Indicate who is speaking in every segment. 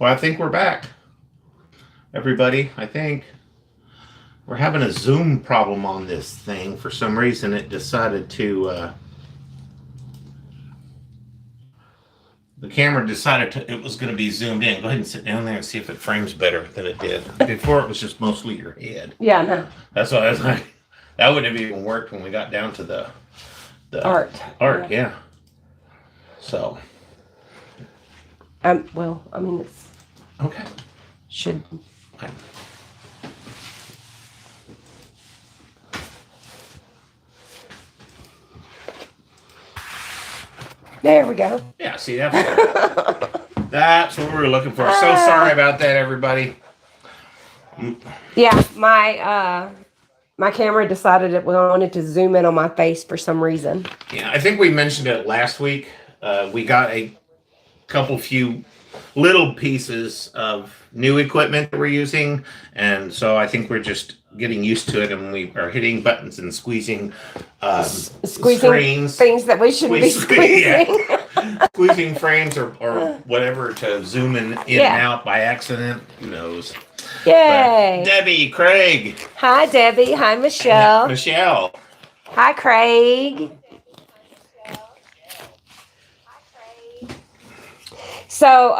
Speaker 1: Well, I think we're back. Everybody, I think we're having a Zoom problem on this thing. For some reason, it decided to, the camera decided it was going to be zoomed in. Go ahead and sit down there and see if it frames better than it did. Before, it was just mostly your head.
Speaker 2: Yeah, no.
Speaker 1: That's why I was like, that wouldn't have even worked when we got down to the
Speaker 2: art.
Speaker 1: Yeah. So.
Speaker 2: Well, I mean, it's
Speaker 1: Okay.
Speaker 2: should.
Speaker 1: Okay.
Speaker 2: There we go.
Speaker 1: Yeah, see, that's what we were looking for. So sorry about that, everybody.
Speaker 2: Yeah, my camera decided it wanted to zoom in on my face for some reason.
Speaker 1: Yeah, I think we mentioned it last week. We got a few little pieces of new equipment that we're using, and so I think we're just getting used to it, and we are hitting buttons and squeezing screens,
Speaker 2: things that we shouldn't be squeezing.
Speaker 1: Yeah. Squeezing frames or whatever to zoom in and out by accident. Who knows?
Speaker 2: Yay!
Speaker 1: But Debbie, Craig.
Speaker 2: Hi, Debbie. Hi, Michelle.
Speaker 1: Michelle.
Speaker 2: Hi, Craig. So,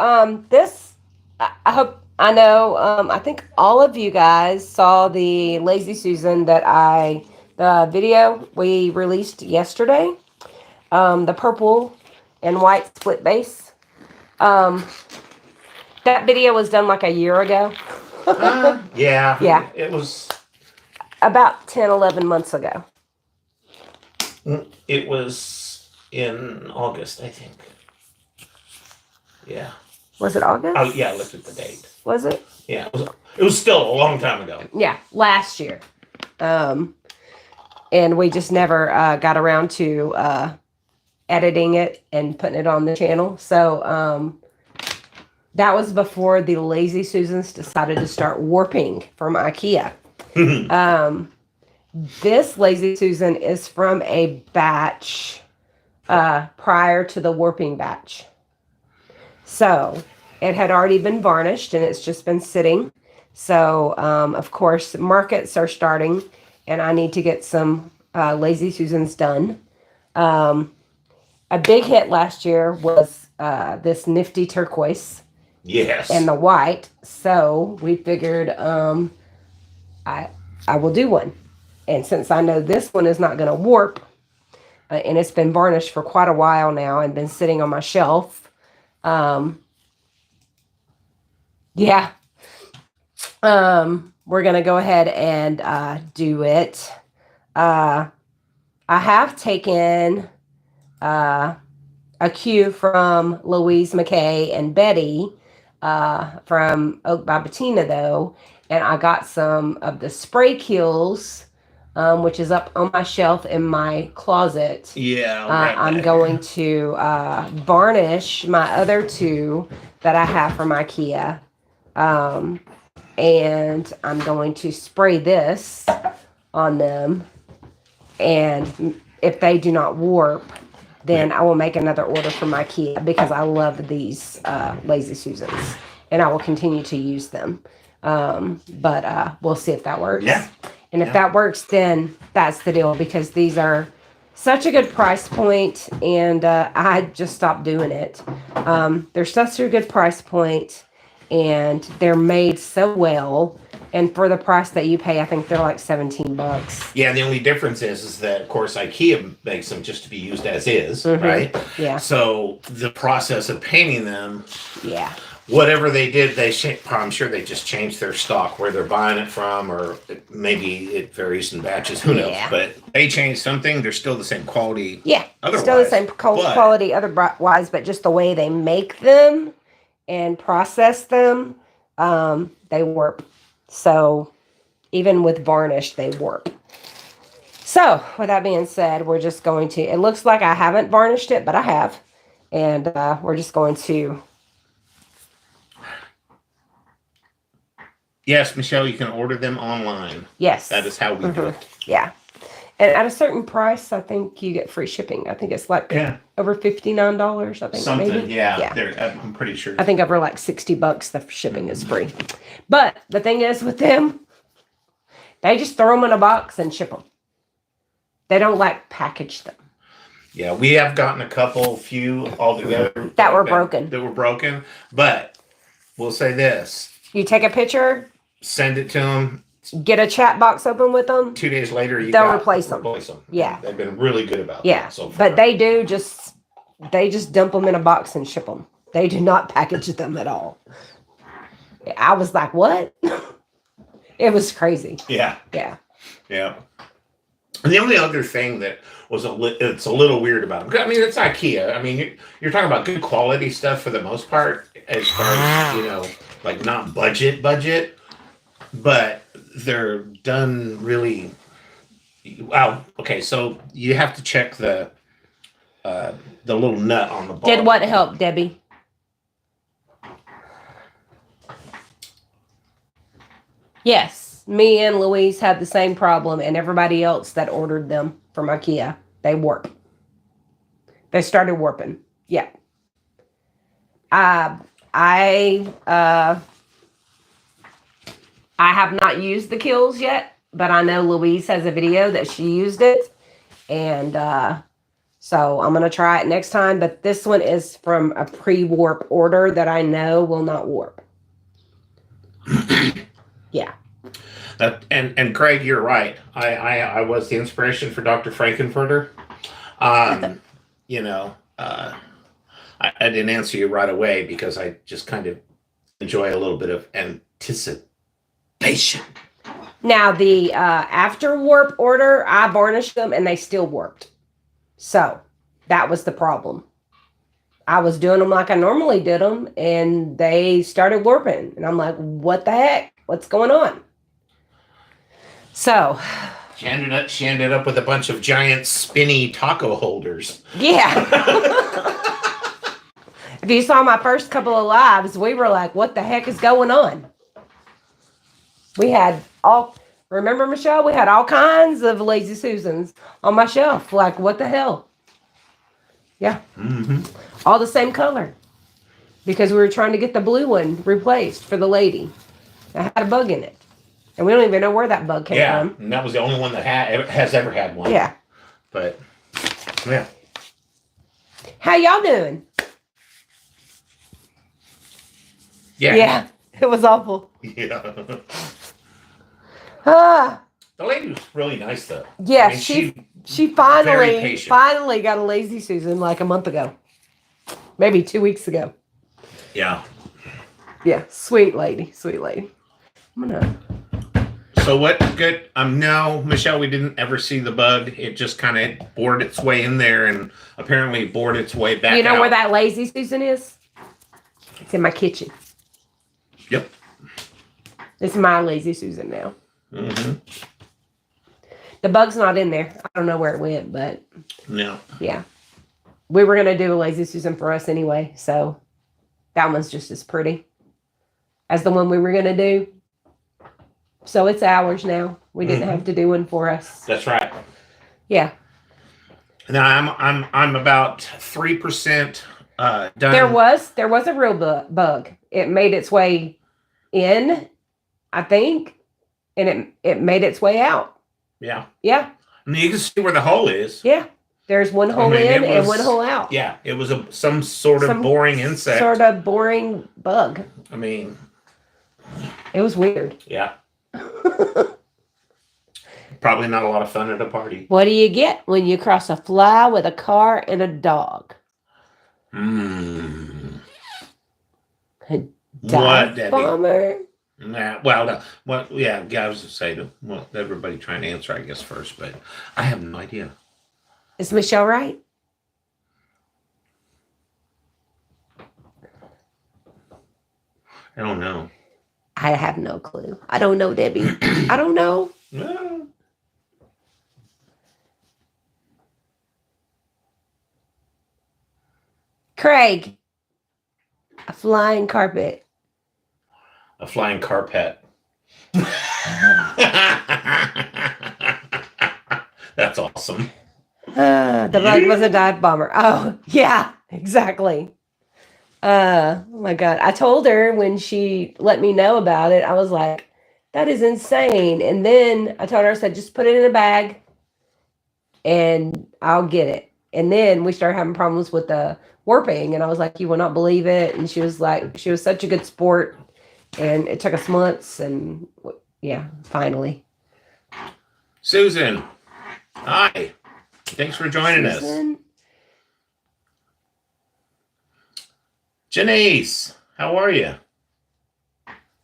Speaker 2: I think all of you guys saw the Lazy Susan the video we released yesterday. The purple and white split base. That video was done like a year ago.
Speaker 1: Yeah.
Speaker 2: Yeah.
Speaker 1: It was
Speaker 2: about 10, 11 months ago.
Speaker 1: It was in August, I think. Yeah.
Speaker 2: Was it August?
Speaker 1: Oh, yeah, I looked at the date.
Speaker 2: Was it?
Speaker 1: Yeah, it was still a long time ago.
Speaker 2: Yeah, last year. And we just never got around to editing it and putting it on the channel. So that was before the Lazy Susans decided to start warping from IKEA. This Lazy Susan is from a batch prior to the warping batch. So it had already been varnished and it's just been sitting. So, of course, markets are starting and I need to get some Lazy Susans done. A big hit last year was this Nifty Turquoise.
Speaker 1: Yes.
Speaker 2: And the white. So we figured I will do one. And since I know this one is not going to warp, and it's been varnished for quite a while now and been sitting on my shelf, we're going to go ahead and do it. I have taken a cue from Louise McKay and Betty from Oak by Bettina, though, and I got some of the spray keels, which is up on my shelf in my closet.
Speaker 1: Yeah,
Speaker 2: I'm going to varnish my other two that I have from IKEA. And I'm going to spray this on them. And if they do not warp, then I will make another order from IKEA because I love these Lazy Susans. And I will continue to use them. But we'll see if that works.
Speaker 1: Yeah.
Speaker 2: And if that works, then that's the deal because these are such a good price point, and I just stopped doing it. They're such a good price point, and they're made so well. And for the price that you pay, I think they're like $17.
Speaker 1: Yeah, the only difference is that, of course, IKEA makes them just to be used as is, right?
Speaker 2: Yeah.
Speaker 1: So the process of painting them,
Speaker 3: whatever they did, I'm sure they just changed their stock, where they're buying it from, or maybe it varies in batches. Who knows? But they changed something. They're still the same quality.
Speaker 2: Yeah,
Speaker 3: otherwise,
Speaker 2: still the same quality otherwise, but just the way they make them and process them, they warp. So even with varnish, they warp. So with that being said, we're just going to, it looks like I haven't varnished it, but I have. And we're just going to.
Speaker 1: Yes, Michelle, you can order them online.
Speaker 2: Yes.
Speaker 1: That is how we do it.
Speaker 2: Yeah. And at a certain price, I think you get free shipping. I think it's like over $59. I think
Speaker 3: Something,
Speaker 2: maybe.
Speaker 3: yeah. I'm pretty sure.
Speaker 2: I think over like $60, the shipping is free. But the thing is with them, they just throw them in a box and ship them. They don't like package them.
Speaker 3: Yeah, we have gotten a few altogether
Speaker 2: That were broken.
Speaker 3: That were broken, but we'll say this:
Speaker 2: You take a picture,
Speaker 3: send it to them.
Speaker 2: get a chat box open with them.
Speaker 3: 2 days later,
Speaker 2: They'll replace them. Yeah,
Speaker 3: they've been really good about
Speaker 2: yeah.
Speaker 3: that so far.
Speaker 2: But they just dump them in a box and ship them. They do not package them at all. I was like, what? It was crazy.
Speaker 3: Yeah.
Speaker 2: Yeah.
Speaker 3: Yeah. And the only other thing that was it's a little weird about them. I mean, it's IKEA. I mean, you're talking about good quality stuff for the most part, as far as, like not budget, but they're done really well. Okay, so you have to check the little nut on the ball.
Speaker 2: Did what help, Debbie? Yes, me and Louise had the same problem, and everybody else that ordered them from IKEA, they warp. They started warping. Yeah. I have not used the kills yet, but I know Louise has a video that she used it, and so I'm gonna try it next time. But this one is from a pre-warp order that I know will not warp. Yeah.
Speaker 3: And Craig, you're right. I was the inspiration for Dr. Frankenfurter. I didn't answer you right away because I just kind of enjoy a little bit of anticipation.
Speaker 2: Now the after warp order, I varnished them and they still warped. So that was the problem. I was doing them like I normally did them, and they started warping, and I'm like, "What the heck? What's going on?" So
Speaker 3: she ended up with a bunch of giant spinny taco holders.
Speaker 2: Yeah. If you saw my first couple of lives, we were like, "What the heck is going on?" We had remember, Michelle? We had all kinds of Lazy Susans on my shelf. Like, what the hell? Yeah.
Speaker 3: Mm-hmm.
Speaker 2: All the same color. Because we were trying to get the blue one replaced for the lady. That had a bug in it. And we don't even know where that bug came from.
Speaker 3: And that was the only one that has ever had one.
Speaker 2: Yeah.
Speaker 3: But, yeah.
Speaker 2: How y'all doing?
Speaker 3: Yeah.
Speaker 2: Yeah. It was awful.
Speaker 3: Yeah.
Speaker 2: Ah.
Speaker 3: The lady was really nice, though.
Speaker 2: Yeah,
Speaker 3: I mean,
Speaker 2: she finally got a Lazy Susan like a month ago. Maybe 2 weeks ago.
Speaker 3: Yeah.
Speaker 2: Yeah, sweet lady, sweet lady. I'm gonna.
Speaker 3: So what good? No, Michelle, we didn't ever see the bug. It just kind of bored its way in there and apparently bored its way back out.
Speaker 2: You know where that Lazy Susan is? It's in my kitchen.
Speaker 3: Yep.
Speaker 2: It's my Lazy Susan now.
Speaker 3: Mm-hmm.
Speaker 2: The bug's not in there. I don't know where it went, but
Speaker 3: No.
Speaker 2: Yeah. We were gonna do a Lazy Susan for us anyway, so that one's just as pretty as the one we were gonna do. So it's ours now. We didn't have to do one for us.
Speaker 3: That's right.
Speaker 2: Yeah.
Speaker 3: Now I'm about 3% done.
Speaker 2: There was a real bug. It made its way in, I think, and it made its way out.
Speaker 3: Yeah.
Speaker 2: Yeah.
Speaker 3: I mean, you can see where the hole is.
Speaker 2: Yeah. There's one hole in and one hole out.
Speaker 3: Yeah. It was some sort of boring insect.
Speaker 2: Sort of boring bug.
Speaker 3: I mean.
Speaker 2: It was weird.
Speaker 3: Yeah. Probably not a lot of fun at a party.
Speaker 2: What do you get when you cross a fly with a car and a dog?
Speaker 3: What, Debbie?
Speaker 2: Bomber.
Speaker 3: Nah, well, no. Well, yeah, I was to say everybody trying to answer, I guess, first, but I have no idea.
Speaker 2: Is Michelle right?
Speaker 3: I don't know.
Speaker 2: I have no clue. I don't know, Debbie. I don't know.
Speaker 3: No.
Speaker 2: Craig. A flying carpet.
Speaker 3: A flying carpet. That's awesome.
Speaker 2: The bug was a dive bomber. Oh, yeah, exactly. Oh my God. I told her when she let me know about it, I was like, that is insane. And then I told her, I said, just put it in a bag and I'll get it. And then we started having problems with the warping. And I was like, you will not believe it. And she was like, she was such a good sport. And it took us months. And yeah, finally.
Speaker 3: Susan, hi. Thanks for joining us. Janice, how are you?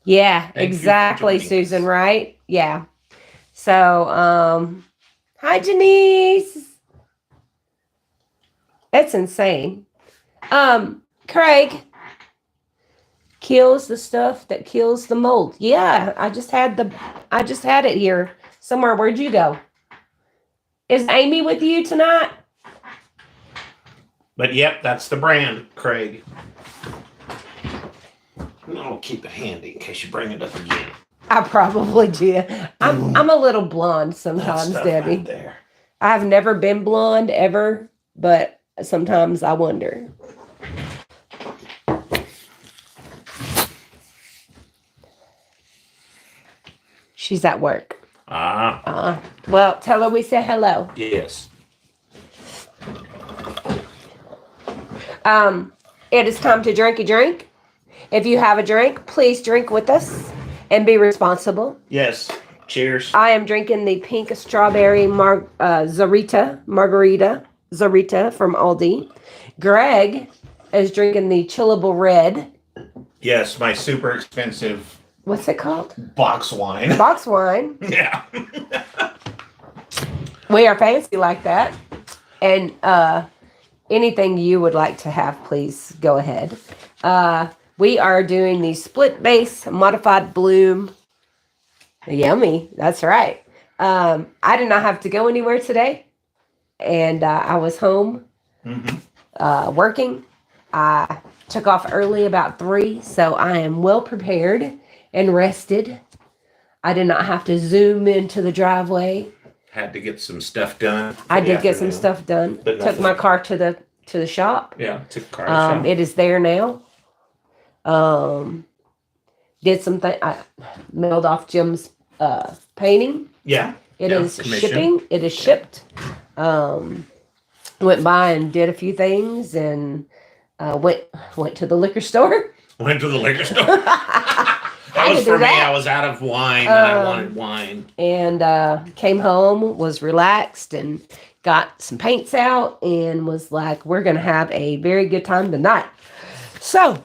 Speaker 2: Yeah,
Speaker 3: Thank you for
Speaker 2: exactly,
Speaker 3: joining
Speaker 2: Susan,
Speaker 3: us.
Speaker 2: right? Yeah. So, hi, Janice. That's insane. Craig kills the stuff that kills the mold. Yeah, I just had it here somewhere. Where'd you go? Is Amy with you tonight?
Speaker 3: But yep, that's the brand, Craig. I'll keep it handy in case you bring it up again.
Speaker 2: I probably do. I'm a little blonde sometimes,
Speaker 3: That stuff
Speaker 2: Debbie.
Speaker 3: right there.
Speaker 2: I've never been blonde ever, but sometimes I wonder. She's at work. Well, tell her we say hello.
Speaker 3: Yes.
Speaker 2: It is time to drink a drink. If you have a drink, please drink with us and be responsible.
Speaker 3: Yes. Cheers.
Speaker 2: I am drinking the pink strawberry margarita from Aldi. Greg is drinking the chillable red.
Speaker 3: Yes, my super expensive
Speaker 2: What's it called?
Speaker 3: box wine.
Speaker 2: Box wine.
Speaker 3: Yeah.
Speaker 2: We are fancy like that. And anything you would like to have, please go ahead. We are doing the split base modified bloom. Yummy. That's right. I did not have to go anywhere today. And I was home working. I took off early about 3, so I am well prepared and rested. I did not have to zoom into the driveway.
Speaker 3: Had to get some stuff done.
Speaker 2: I did get some stuff done.
Speaker 3: But
Speaker 2: Took my car to the shop.
Speaker 3: Yeah, took the car to the shop.
Speaker 2: It is there now. Did something. I mailed off Jim's painting.
Speaker 3: Yeah.
Speaker 2: It is
Speaker 3: commission.
Speaker 2: shipping. It is shipped. Went by and did a few things and went to the liquor store.
Speaker 3: Went to the liquor store. That was for me. I was out of wine and I wanted wine.
Speaker 2: And came home, was relaxed and got some paints out and was like, we're going to have a very good time tonight. So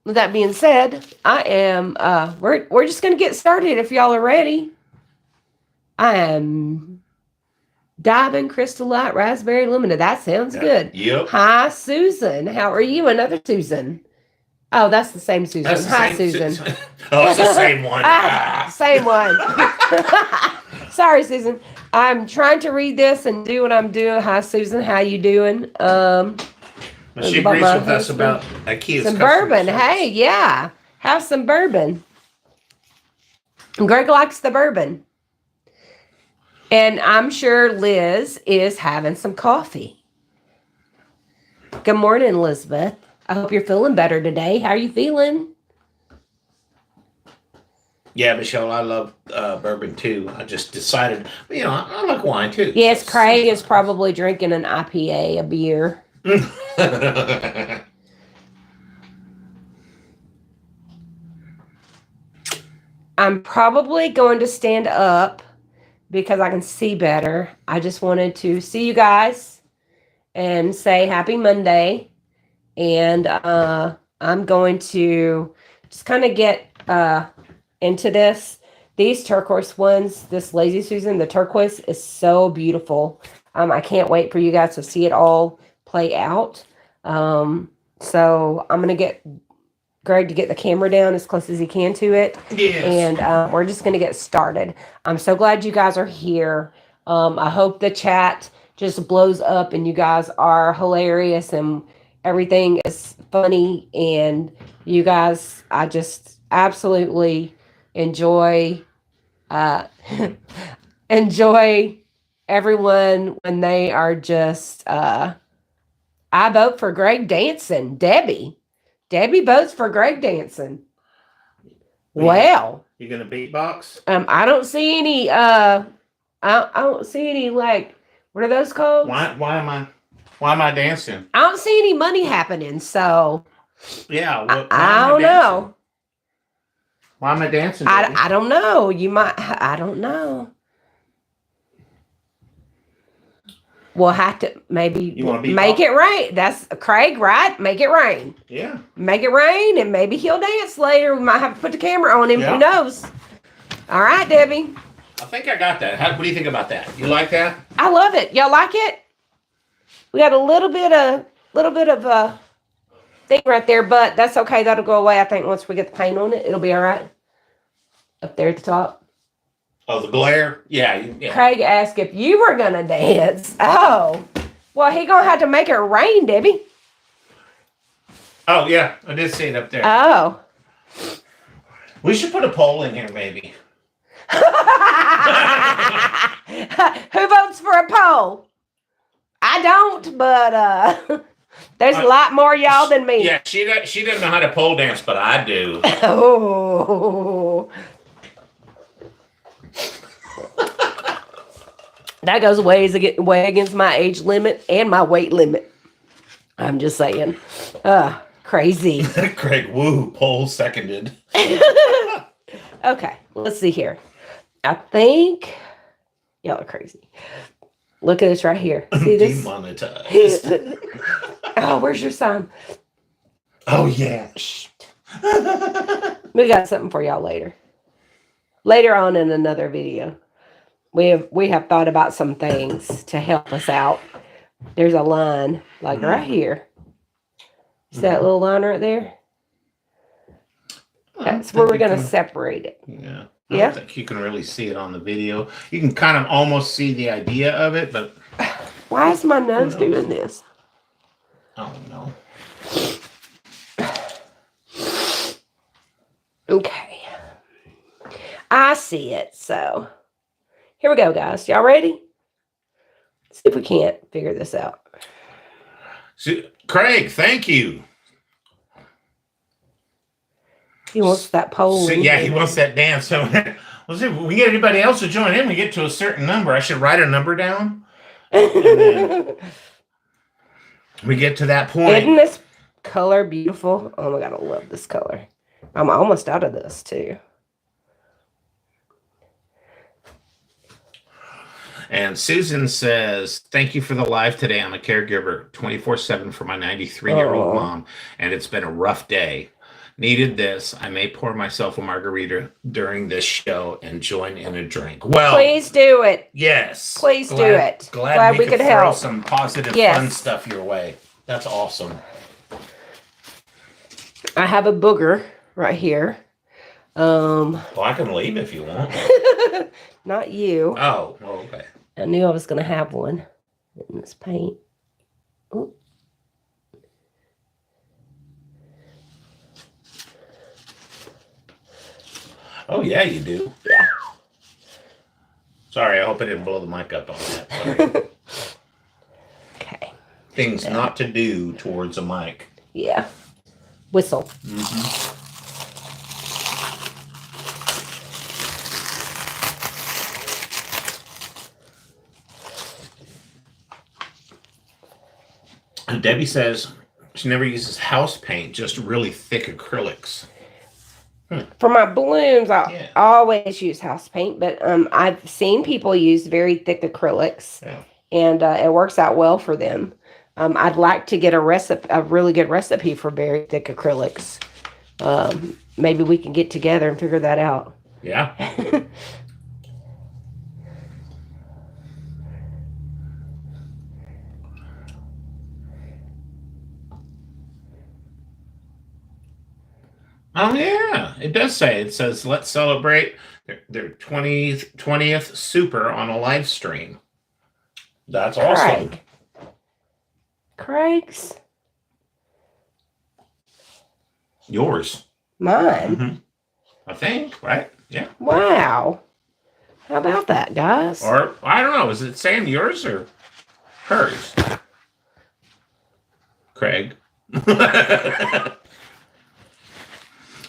Speaker 2: with that being said, I am, we're just going to get started if y'all are ready. I am Diamond Crystal Light Raspberry Lemonade. That sounds good.
Speaker 3: Yep.
Speaker 2: Hi, Susan. How are you? Another Susan. Oh, that's the same Susan.
Speaker 3: That's the
Speaker 2: Hi,
Speaker 3: same
Speaker 2: Susan.
Speaker 3: Oh, it's the same one.
Speaker 2: Same one. Sorry, Susan. I'm trying to read this and do what I'm doing. Hi, Susan. How you doing?
Speaker 3: She agrees with us about IKEA's
Speaker 2: some bourbon. Hey, yeah. Have some bourbon. Greg likes the bourbon. And I'm sure Liz is having some coffee. Good morning, Elizabeth. I hope you're feeling better today. How are you feeling?
Speaker 3: Yeah, Michelle, I love bourbon too. I just decided, I like wine too.
Speaker 2: Yes, Craig is probably drinking an IPA, a beer. I'm probably going to stand up because I can see better. I just wanted to see you guys and say happy Monday. And I'm going to just kind of get into this. These turquoise ones, this Lazy Susan, the turquoise is so beautiful. I can't wait for you guys to see it all play out. So I'm going to get Greg to get the camera down as close as he can to it.
Speaker 3: Yes.
Speaker 2: And we're just going to get started. I'm so glad you guys are here. I hope the chat just blows up and you guys are hilarious and everything is funny. And you guys, I just absolutely enjoy everyone when they are just I vote for Greg dancing. Debbie votes for Greg dancing. Well,
Speaker 1: You gonna beatbox?
Speaker 2: I don't see any I don't see any, like, what are those called?
Speaker 1: Why am I dancing?
Speaker 2: I don't see any money happening, so
Speaker 1: Yeah,
Speaker 2: I don't know.
Speaker 1: Why am I dancing? Baby?
Speaker 2: I don't know. You might, I don't know. We'll have to maybe make it rain. That's Craig, right? Make it rain.
Speaker 1: Yeah.
Speaker 2: Make it rain, and maybe he'll dance later. We might have to put the camera on him.
Speaker 1: Yeah.
Speaker 2: Who knows? All right, Debbie.
Speaker 1: I think I got that. What do you think about that? You like that?
Speaker 2: I love it. Y'all like it? We got a little bit of a thing right there, but that's okay. That'll go away. I think once we get the paint on it, it'll be all right. Up there at the top.
Speaker 1: Oh, the glare? Yeah.
Speaker 2: Craig asked if you were gonna dance. Oh, well, he gonna have to make it rain, Debbie.
Speaker 1: Oh yeah, I did see it up there.
Speaker 2: Oh.
Speaker 1: We should put a poll in here, maybe.
Speaker 2: Who votes for a poll? I don't, but there's a lot more y'all than me.
Speaker 1: Yeah, she doesn't know how to pole dance, but I do.
Speaker 2: Oh. That goes way against my age limit and my weight limit. I'm just saying. Crazy.
Speaker 1: Craig, woo, poll seconded.
Speaker 2: Okay, let's see here. I think y'all are crazy. Look at this right here. See this?
Speaker 1: Demonetized.
Speaker 2: Oh, where's your sign?
Speaker 1: Oh yeah.
Speaker 2: We got something for y'all later. Later on in another video. We have thought about some things to help us out. There's a line like right here. See that little line right there? That's where we're going to separate it.
Speaker 1: Yeah. I
Speaker 2: Yeah.
Speaker 1: don't think you can really see it on the video. You can kind of almost see the idea of it, but
Speaker 2: Why is my nose doing this?
Speaker 1: I don't know.
Speaker 2: Okay. I see it. So here we go, guys. Y'all ready? Let's see if we can't figure this out.
Speaker 1: So, Craig, thank you.
Speaker 2: He wants that poll.
Speaker 1: So, yeah, he wants that dance. So let's see if we get anybody else to join in. We get to a certain number. I should write a number down. And then we get to that point.
Speaker 2: Isn't this color beautiful? Oh my God, I love this color. I'm almost out of this too.
Speaker 1: And Susan says, thank you for the live today. I'm a caregiver 24/7 for my 93-year-old mom, and it's been a rough day. Needed this. I may pour myself a margarita during this show and join in a drink. Well,
Speaker 2: Please do it.
Speaker 1: yes.
Speaker 2: Please do it.
Speaker 1: Glad we could throw
Speaker 2: help.
Speaker 1: some positive,
Speaker 2: Yes.
Speaker 1: fun stuff your way. That's awesome.
Speaker 2: I have a booger right here.
Speaker 1: Well, I can leave if you want.
Speaker 2: Not you.
Speaker 1: Oh, well, okay.
Speaker 2: I knew I was going to have one in this paint. Ooh.
Speaker 1: Oh, yeah, you do.
Speaker 2: Yeah.
Speaker 1: Sorry, I hope I didn't blow the mic up on that. Sorry.
Speaker 2: Okay.
Speaker 1: Things not to do towards a mic.
Speaker 2: Yeah. Whistle.
Speaker 1: Mm-hmm. And Debbie says she never uses house paint, just really thick acrylics.
Speaker 2: For my balloons, I always use house paint, but I've seen people use very thick acrylics, and it works out well for them. I'd like to get a really good recipe for very thick acrylics. Maybe we can get together and figure that out.
Speaker 1: Yeah. Oh yeah, it does say. It says, let's celebrate their 20th super on a live stream. That's awesome.
Speaker 2: Craig's?
Speaker 1: Yours.
Speaker 2: Mine?
Speaker 1: Mm-hmm. I think, right? Yeah.
Speaker 2: Wow. How about that, guys?
Speaker 3: Or, I don't know, is it saying yours or hers? Craig. I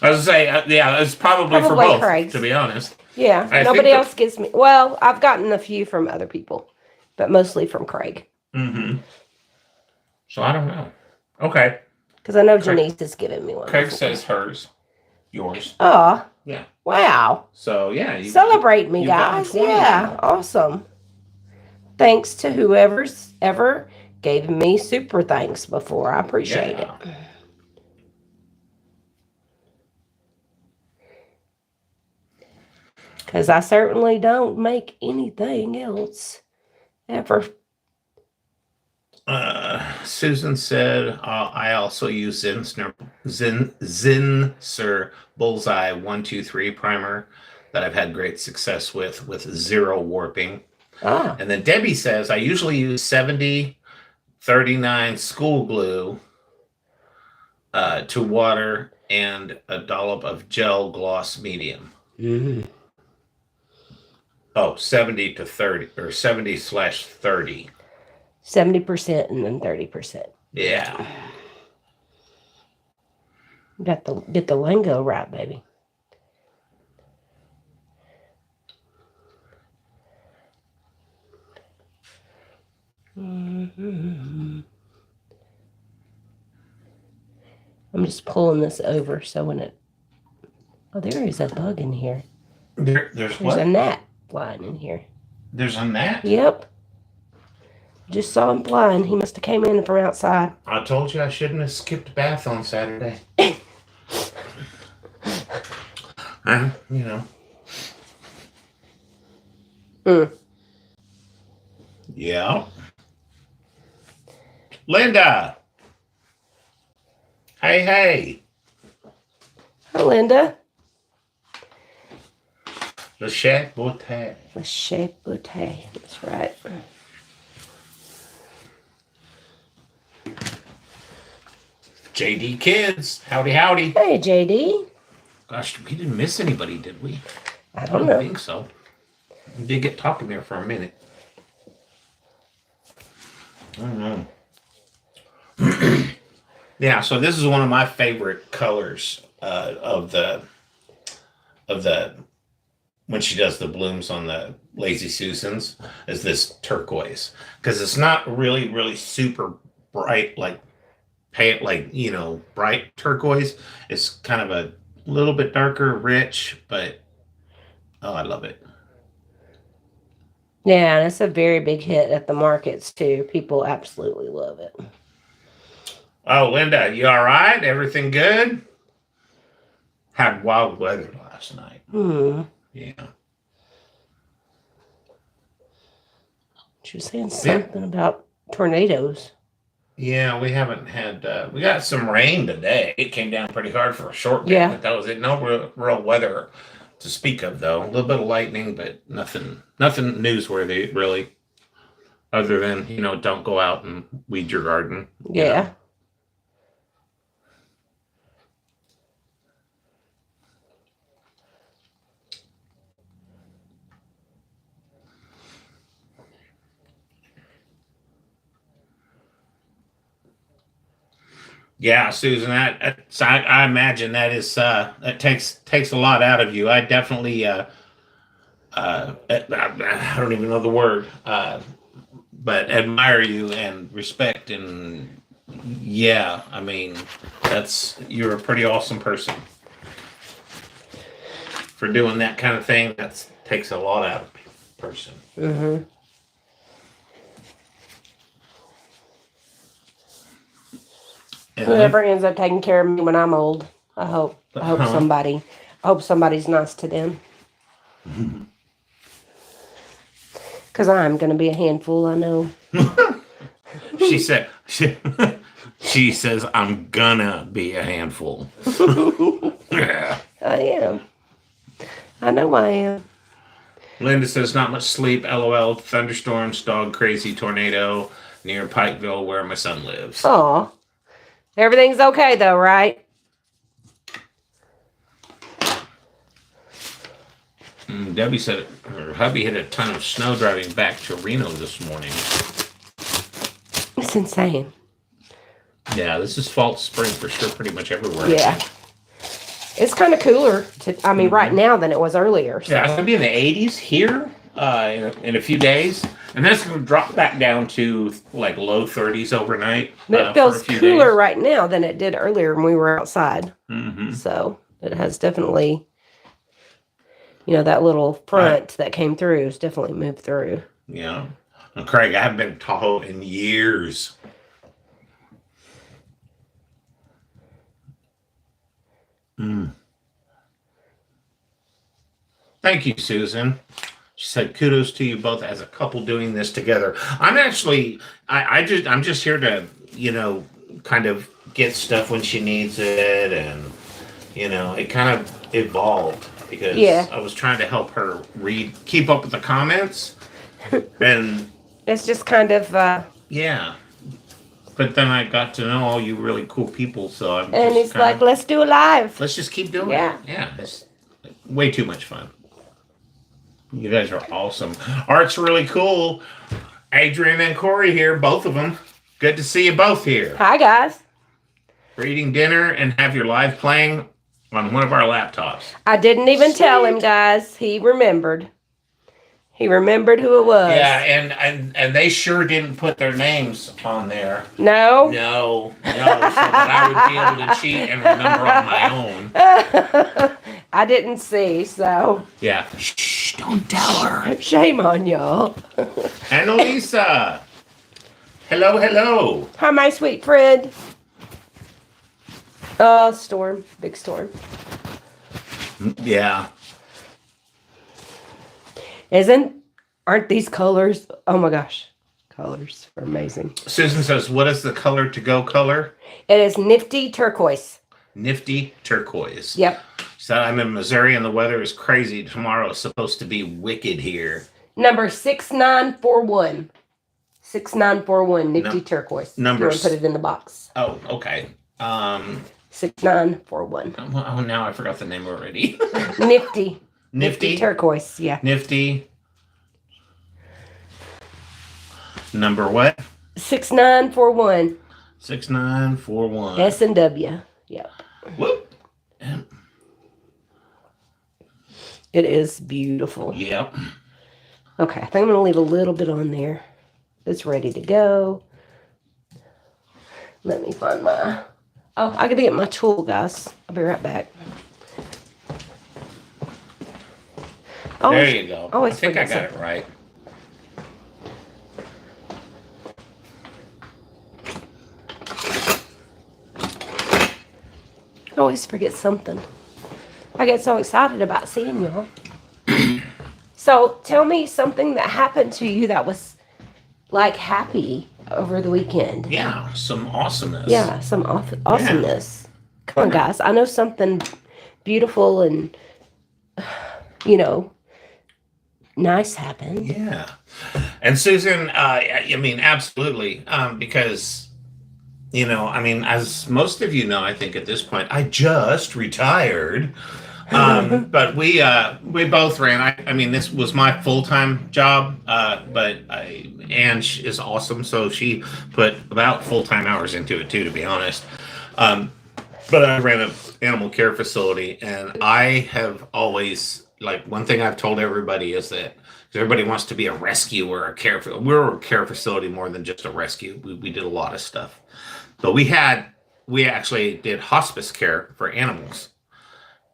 Speaker 3: was going to say, yeah, it's probably for both,
Speaker 2: Craig's.
Speaker 3: to be honest.
Speaker 2: Yeah, nobody else gives me. Well, I've gotten a few from other people, but mostly from Craig.
Speaker 3: Mm-hmm. So I don't know. Okay.
Speaker 2: Because I know Janice has given me one.
Speaker 3: Craig says hers. Yours.
Speaker 2: Oh.
Speaker 3: Yeah.
Speaker 2: Wow.
Speaker 3: So, yeah.
Speaker 2: Celebrate me, guys. Yeah. Awesome. Thanks to whoever's ever gave me super thanks before. I appreciate it. Because I certainly don't make anything else ever.
Speaker 3: Susan said, I also use Zinsser Bullseye 123 primer that I've had great success with 0 warping.
Speaker 2: Ah.
Speaker 3: And then Debbie says, I usually use 7039 school glue to water and a dollop of gel gloss medium.
Speaker 2: Mm-hmm.
Speaker 3: Oh, 70 to 30 or 70/30.
Speaker 2: 70% and then 30%.
Speaker 3: Yeah.
Speaker 2: Get the lingo right, baby. Mm-hmm. I'm just pulling this over so when it... Oh, there is a bug in here.
Speaker 3: There's what?
Speaker 2: There's a gnat flying in here.
Speaker 3: There's a gnat?
Speaker 2: Yep. Just saw him flying. He must have came in from outside.
Speaker 3: I told you I shouldn't have skipped bath on Saturday. You know. Yeah. Linda. Hey.
Speaker 2: Hi, Linda.
Speaker 3: Le Chat Beauté.
Speaker 2: Le Chat Beauté. That's right.
Speaker 3: JD Kids. Howdy.
Speaker 2: Hey, JD.
Speaker 3: Gosh, we didn't miss anybody, did we?
Speaker 2: I don't know.
Speaker 3: think so. We did get talking there for a minute. I don't know. Yeah, so this is one of my favorite colors of the when she does the blooms on the Lazy Susans, is this turquoise, because it's not really super bright like bright turquoise. It's kind of a little bit darker, rich, but I love it.
Speaker 2: Yeah, and it's a very big hit at the markets too. People absolutely love it.
Speaker 3: Oh, Linda, you all right? Everything good? Had wild weather last night. Yeah.
Speaker 2: She was saying something about tornadoes.
Speaker 3: Yeah, we haven't had, we got some rain today. It came down pretty hard for a short bit,
Speaker 2: Yeah.
Speaker 3: but that was it. No real weather to speak of, though. A little bit of lightning, but nothing newsworthy, really. Other than, don't go out and weed your garden.
Speaker 2: Yeah.
Speaker 3: Yeah, Susan, I imagine that is that takes a lot out of you. I definitely I don't even know the word, but admire you and respect, and yeah, I mean you're a pretty awesome person for doing that kind of thing. That takes a lot out of a person.
Speaker 2: Mm-hmm. Whoever ends up taking care of me when I'm old, I hope somebody's nice to them. Because I'm going to be a handful, I know.
Speaker 3: She said, she says, I'm gonna be a handful. Yeah.
Speaker 2: I am. I know I am.
Speaker 3: Linda says, not much sleep, LOL, thunderstorms, dog crazy, tornado near Pikeville where my son lives.
Speaker 2: Aw. Everything's okay, though, right?
Speaker 1: Debbie said her hubby hit a ton of snow driving back to Reno this morning.
Speaker 2: It's insane.
Speaker 1: Yeah, this is fall, spring for sure, pretty much everywhere.
Speaker 2: Yeah. It's kind of cooler, right now than it was earlier. So.
Speaker 1: Yeah, it's going to be in the 80s here in a few days. And that's going to drop back down to like low 30s overnight.
Speaker 2: But it feels cooler right now than it did earlier when we were outside.
Speaker 1: Mm-hmm.
Speaker 2: So it has definitely, that little front that came through has definitely moved through.
Speaker 1: Yeah. And Craig, I haven't been to Tahoe in years. Thank you, Susan. She said, "Kudos to you both as a couple doing this together." I'm actually, I'm just here to, kind of get stuff when she needs it, and it kind of evolved because I was trying to help her keep up with the comments, and
Speaker 2: it's just kind of
Speaker 1: yeah. But then I got to know all you really cool people, so I'm
Speaker 2: and
Speaker 1: just
Speaker 2: it's like, let's do a live.
Speaker 1: let's just keep doing
Speaker 2: Yeah.
Speaker 1: it. Yeah, it's way too much fun. You guys are awesome. Art's really cool. Adrian and Corey here, both of them. Good to see you both here.
Speaker 2: Hi, guys.
Speaker 1: We're eating dinner and have your live playing on one of our laptops.
Speaker 2: I didn't even tell him, guys. He remembered. He remembered who it was.
Speaker 1: Yeah, and they sure didn't put their names on there.
Speaker 2: No?
Speaker 1: No, so that I would be able to cheat and remember on my own.
Speaker 2: I didn't see, so.
Speaker 1: Yeah. Shh, don't tell her.
Speaker 2: Shame on y'all.
Speaker 1: Annalisa. Hello.
Speaker 2: Hi, my sweet friend. Storm. Big storm.
Speaker 1: Yeah.
Speaker 2: Aren't these colors? Oh my gosh. Colors are amazing.
Speaker 1: Susan says, what is the color to go color?
Speaker 2: It is Nifty Turquoise.
Speaker 1: Nifty Turquoise.
Speaker 2: Yep.
Speaker 1: She said, I'm in Missouri and the weather is crazy. Tomorrow is supposed to be wicked here.
Speaker 2: Number 6941. 6941 Nifty Turquoise.
Speaker 1: Number.
Speaker 2: Put it in the box.
Speaker 1: Oh, okay.
Speaker 2: 6941.
Speaker 1: Oh, now I forgot the name already.
Speaker 2: Nifty.
Speaker 1: Nifty
Speaker 2: Turquoise, yeah.
Speaker 1: Nifty. Number what?
Speaker 2: 6941.
Speaker 1: 6941.
Speaker 2: S&W. Yep.
Speaker 1: Whoop.
Speaker 2: It is beautiful.
Speaker 1: Yep.
Speaker 2: Okay, I think I'm going to leave a little bit on there. It's ready to go. Let me find my... Oh, I got to get my tool, guys. I'll be right back.
Speaker 1: There you go. I
Speaker 2: Always
Speaker 1: think I got it right.
Speaker 2: I always forget something. I get so excited about seeing y'all. So tell me something that happened to you that was like happy over the weekend.
Speaker 1: Yeah, some awesomeness.
Speaker 2: Yeah, some awesomeness. Yeah. Come on, guys. I know something beautiful and, nice happened.
Speaker 1: Yeah. And Susan, I mean, absolutely. Because, as most of you know, I think at this point, I just retired. But we both ran. I mean, this was my full-time job, but Ange is awesome, so she put about full-time hours into it too, to be honest. But I ran an animal care facility, and I have always, one thing I've told everybody is that everybody wants to be a rescue or a care. We're a care facility more than just a rescue. We did a lot of stuff, but we actually did hospice care for animals.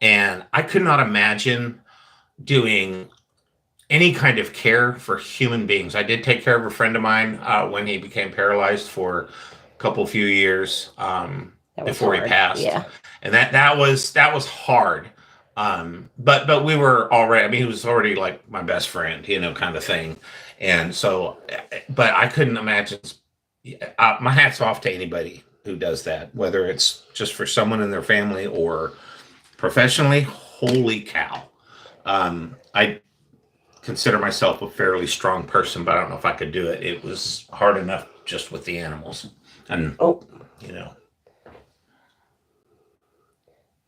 Speaker 1: And I could not imagine doing any kind of care for human beings. I did take care of a friend of mine when he became paralyzed for a few years before he passed. Yeah. And that was hard. But we were already, I mean, he was already like my best friend, kind of thing. And so, but I couldn't imagine, my hat's off to anybody who does that, whether it's just for someone in their family or professionally. Holy cow. I consider myself a fairly strong person, but I don't know if I could do it. It was hard enough just with the animals. And,
Speaker 2: My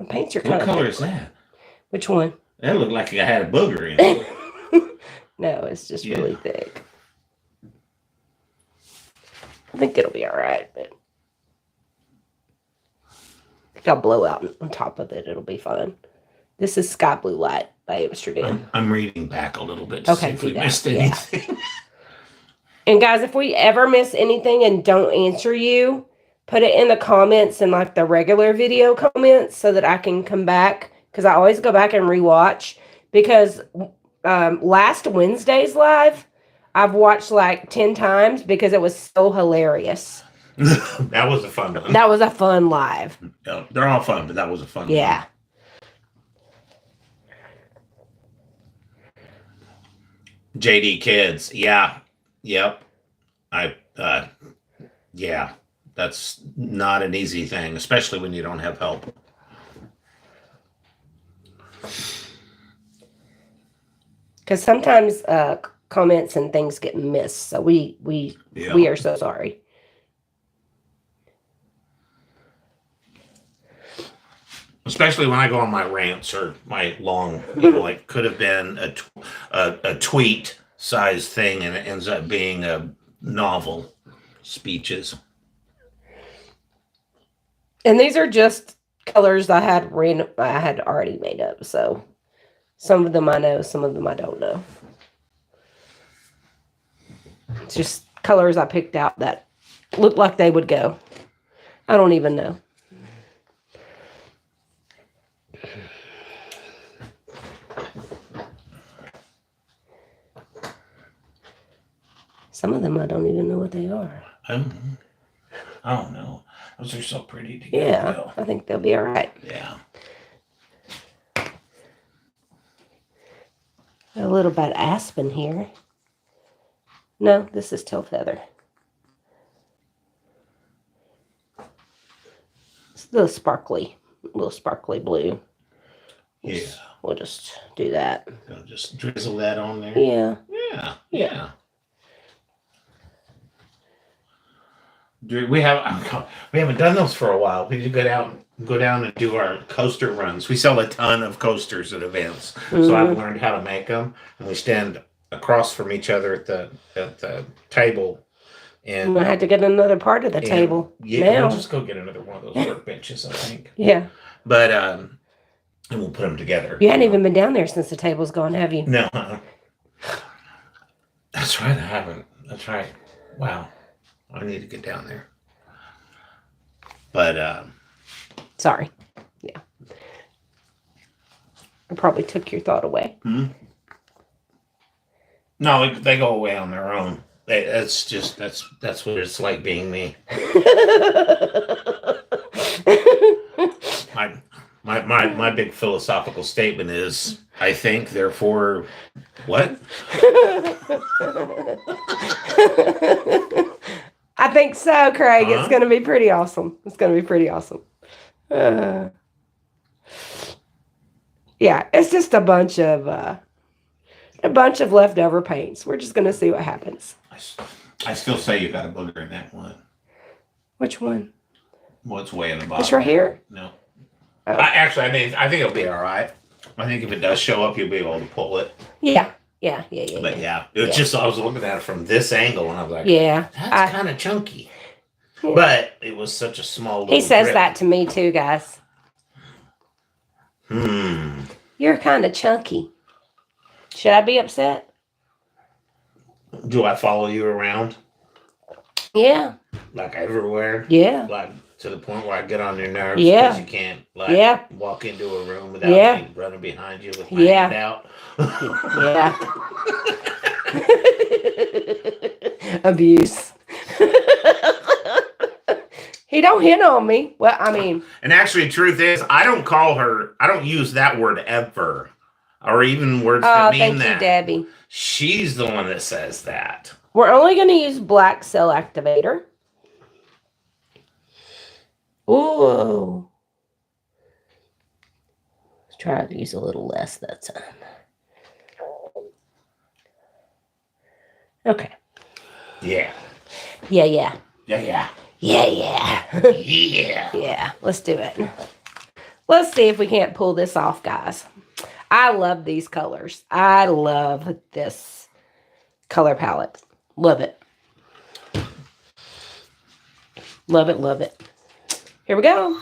Speaker 2: paints are kind of...
Speaker 1: What color is that?
Speaker 2: Which one?
Speaker 3: That looked like I had a booger in it.
Speaker 2: No, it's just really thick. I think it'll be all right, but if I'll blow out on top of it, it'll be fine. This is Sky Blue Light by Amsterdam.
Speaker 3: I'm reading back a little bit to see if we missed anything.
Speaker 2: And guys, if we ever miss anything and don't answer you, put it in the comments and like the regular video comments so that I can come back, because I always go back and rewatch. Because last Wednesday's live, I've watched like 10 times because it was so hilarious.
Speaker 3: That was a fun one.
Speaker 2: That was a fun live.
Speaker 3: Yeah, they're all fun, but that was a fun one.
Speaker 2: Yeah.
Speaker 3: JD Kids. Yeah. Yep. Yeah. That's not an easy thing, especially when you don't have help.
Speaker 2: Because sometimes comments and things get missed. So we are so sorry.
Speaker 3: Especially when I go on my rants or my long, like could have been a tweet size thing and it ends up being a novel speeches.
Speaker 2: And these are just colors I had already made up. So some of them I know, some of them I don't know. It's just colors I picked out that look like they would go. I don't even know. Some of them I don't even know what they are.
Speaker 3: I don't know. Those are so pretty together.
Speaker 2: Yeah,
Speaker 3: though.
Speaker 2: I think they'll be all right.
Speaker 3: Yeah.
Speaker 2: A little bit of aspen here. No, this is tail feather. It's a little sparkly blue.
Speaker 3: Yeah.
Speaker 2: We'll just do that.
Speaker 3: I'll just drizzle that on there.
Speaker 2: Yeah.
Speaker 3: Yeah. We haven't done those for a while. We need to go down and do our coaster runs. We sell a ton of coasters at events, so I've learned how to make them. And we stand across from each other at the table. And
Speaker 2: I had to get another part of the table.
Speaker 3: Yeah, we'll just go get another one of those workbenches, I think.
Speaker 2: Yeah.
Speaker 3: But and we'll put them together.
Speaker 2: You hadn't even been down there since the table's gone, have you?
Speaker 3: No. That's right. I haven't. That's right. Wow. I need to get down there. But
Speaker 2: sorry. Yeah. I probably took your thought away.
Speaker 3: No, they go away on their own. That's what it's like being me. My big philosophical statement is I think, therefore what?
Speaker 2: I think so, Craig. It's going to be pretty awesome. It's going to be pretty awesome. Yeah, it's just a bunch of leftover paints. We're just going to see what happens.
Speaker 3: I still say you got a booger in that one.
Speaker 2: Which one?
Speaker 3: What's way in the bottom?
Speaker 2: It's right here?
Speaker 3: No.
Speaker 2: Oh.
Speaker 3: I think it'll be all right. I think if it does show up, you'll be able to pull it.
Speaker 2: Yeah.
Speaker 3: But yeah, it's just I was looking at it from this angle, and I was like,
Speaker 2: yeah,
Speaker 3: that's kind of chunky.
Speaker 2: Yeah.
Speaker 3: But it was such a small little
Speaker 2: He says
Speaker 3: grip.
Speaker 2: that to me too, guys. You're kind of chunky. Should I be upset?
Speaker 3: Do I follow you around?
Speaker 2: Yeah.
Speaker 3: Like everywhere?
Speaker 2: Yeah.
Speaker 3: Like to the point where I get on your nerves
Speaker 2: Yeah.
Speaker 3: because you can't walk into a room without me running behind you with my hand out.
Speaker 2: Yeah. Abuse. He don't hit on me. Well, I mean.
Speaker 3: And actually, truth is, I don't use that word ever. Or even words that mean that.
Speaker 2: Thank you, Debbie.
Speaker 3: She's the one that says that.
Speaker 2: We're only going to use black cell activator. Ooh. Let's try to use a little less that time. Okay.
Speaker 3: Yeah.
Speaker 2: Yeah.
Speaker 3: Yeah.
Speaker 2: Yeah. Let's do it. Let's see if we can't pull this off, guys. I love these colors. I love this color palette. Love it. Love it, love it. Here we go.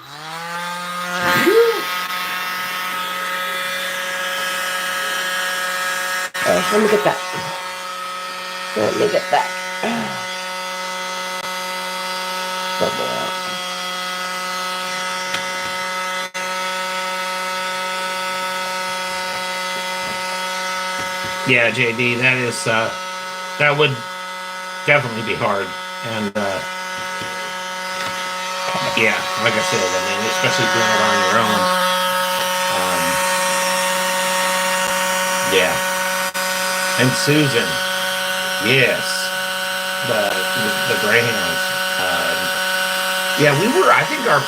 Speaker 2: Oh, let me get that. Let me get that. Bubble out.
Speaker 3: Yeah, JD, that would definitely be hard. And yeah, like I said, I mean, especially doing it on your own. Yeah. And Susan, yes, the Greyhounds. Yeah, I think our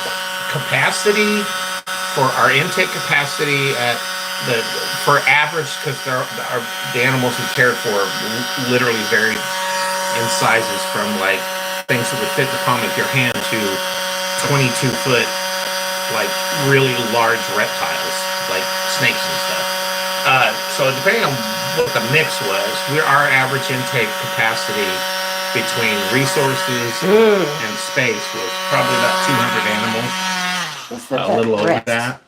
Speaker 3: capacity for our intake capacity for average, because the animals we cared for literally varied in sizes from like things that would fit the palm of your hand to 22-foot, like really large reptiles, like snakes and stuff. So depending on what the mix was, our average intake capacity between resources and space was probably about 200 animals. A little over that.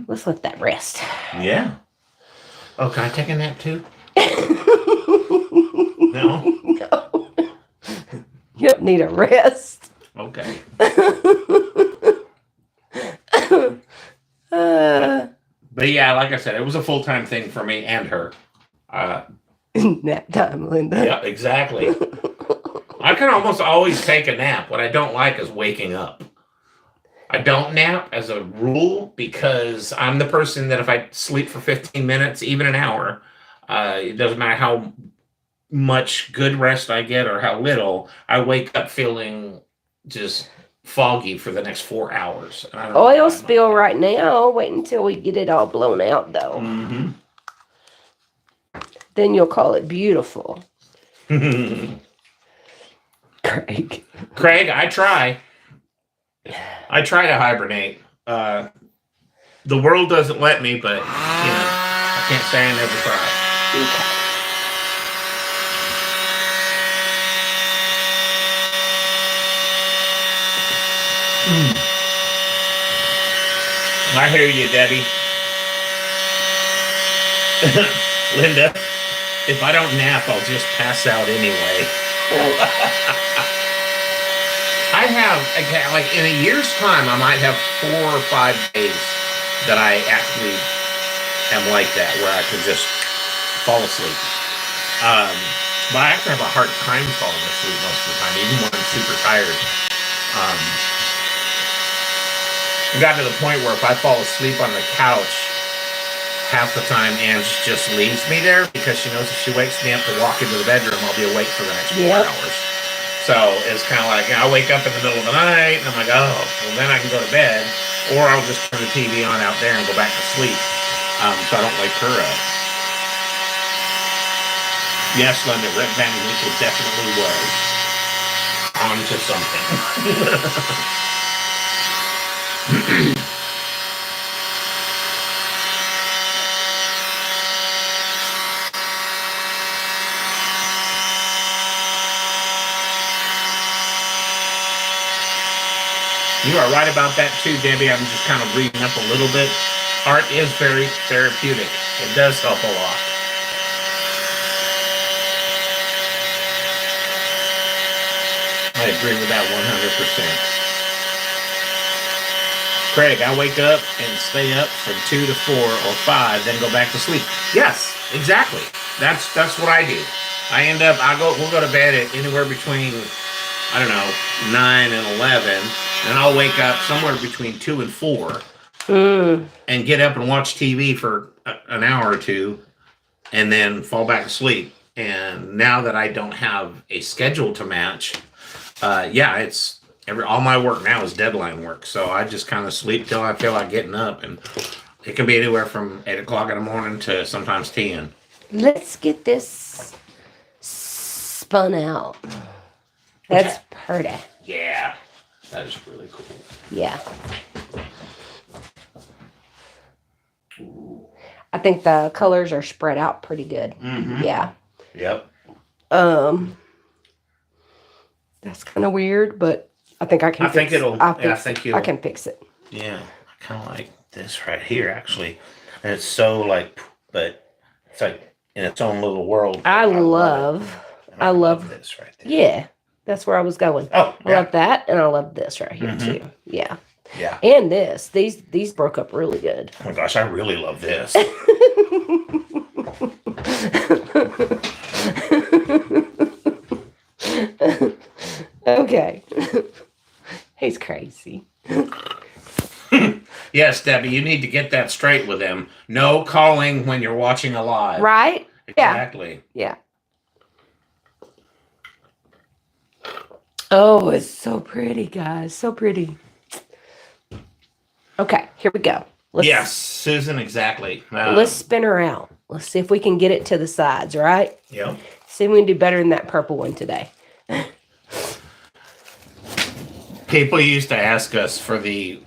Speaker 2: Let's let that rest.
Speaker 3: Yeah. Oh, can I take a nap too? No?
Speaker 2: No. You don't need a rest.
Speaker 3: Okay. But yeah, like I said, it was a full-time thing for me and her.
Speaker 2: Nap time, Linda.
Speaker 3: Yeah, exactly. I can almost always take a nap. What I don't like is waking up. I don't nap as a rule because I'm the person that if I sleep for 15 minutes, even an hour, it doesn't matter how much good rest I get or how little, I wake up feeling just foggy for the next 4 hours.
Speaker 2: Oil spill right now. Wait until we get it all blown out, though.
Speaker 3: Mm-hmm.
Speaker 2: Then you'll call it beautiful. Craig,
Speaker 3: I try. I try to hibernate. The world doesn't let me, but I can't say I never try.
Speaker 2: Okay.
Speaker 3: I hear you, Debbie. Linda, if I don't nap, I'll just pass out anyway. I have, like in a year's time, I might have 4 or 5 days that I actually am like that, where I can just fall asleep. But I actually have a hard time falling asleep most of the time, even when I'm super tired. I got to the point where if I fall asleep on the couch, half the time Ange just leaves me there because she knows if she wakes me up to walk into the bedroom, I'll be awake for the next 4 hours. So it's kind of like, I wake up in the middle of the night and I'm like, oh, well then I can go to bed, or I'll just turn the TV on out there and go back to sleep, so I don't wake her up. Yes, Linda, Red Van Winkle definitely was on to something. You are right about that too, Debbie. I'm just kind of reading up a little bit. Art is very therapeutic. It does help a lot. I agree with that 100%. Craig, I wake up and stay up from 2 to 4 or 5, then go back to sleep. Yes, exactly. That's what I do. We'll go to bed at anywhere between, I don't know, 9 and 11. And I'll wake up somewhere between 2 and 4 and get up and watch TV for an hour or two and then fall back asleep. And now that I don't have a schedule to match, it's all my work now is deadline work. So I just kind of sleep till I feel like getting up. And it can be anywhere from 8 o'clock in the morning to sometimes 10.
Speaker 2: Let's get this spun out. That's pretty.
Speaker 3: Yeah. That is really cool.
Speaker 2: Yeah. I think the colors are spread out pretty good.
Speaker 1: Mm-hmm.
Speaker 2: Yeah.
Speaker 1: Yep.
Speaker 2: That's kind of weird, but I think I can.
Speaker 1: I think it'll.
Speaker 2: I can fix it.
Speaker 1: Yeah, I kind of like this right here, actually. And it's so like, but it's like in its own little world.
Speaker 2: I love
Speaker 1: this right there.
Speaker 2: Yeah, that's where I was going.
Speaker 1: Oh,
Speaker 2: I love that, and I love this right here too. Yeah.
Speaker 1: Yeah.
Speaker 2: And these broke up really good.
Speaker 1: Oh my gosh, I really love this.
Speaker 2: Okay. He's crazy.
Speaker 1: Yes, Debbie, you need to get that straight with him. No calling when you're watching a live.
Speaker 2: Right?
Speaker 1: Exactly.
Speaker 2: Yeah. Oh, it's so pretty, guys. So pretty. Okay, here we go.
Speaker 1: Yes, Susan, exactly.
Speaker 2: Let's spin her out. Let's see if we can get it to the sides, right?
Speaker 1: Yep.
Speaker 2: See if we can do better than that purple one today.
Speaker 1: People used to ask us for the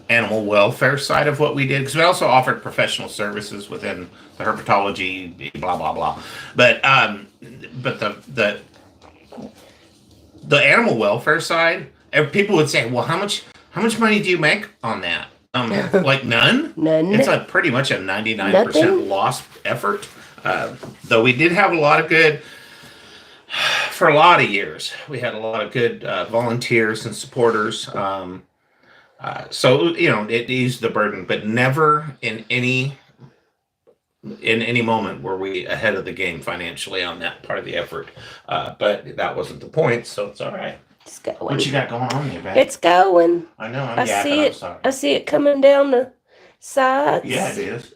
Speaker 1: animal welfare side of what we did, because we also offered professional services within the herpetology, blah blah blah. But the animal welfare side, people would say, "Well, how much money do you make on that?" Like none.
Speaker 2: None.
Speaker 1: It's pretty much a 99% lost effort. Though we did have a lot of good. For a lot of years, we had a lot of good volunteers and supporters. So it eased the burden, but never in any moment were we ahead of the game financially on that part of the effort. But that wasn't the point, so it's all right.
Speaker 2: It's going.
Speaker 1: What you got going on there, man?
Speaker 2: It's going.
Speaker 1: I know.
Speaker 2: I see it. I see it coming down the sides.
Speaker 1: Yeah, it is.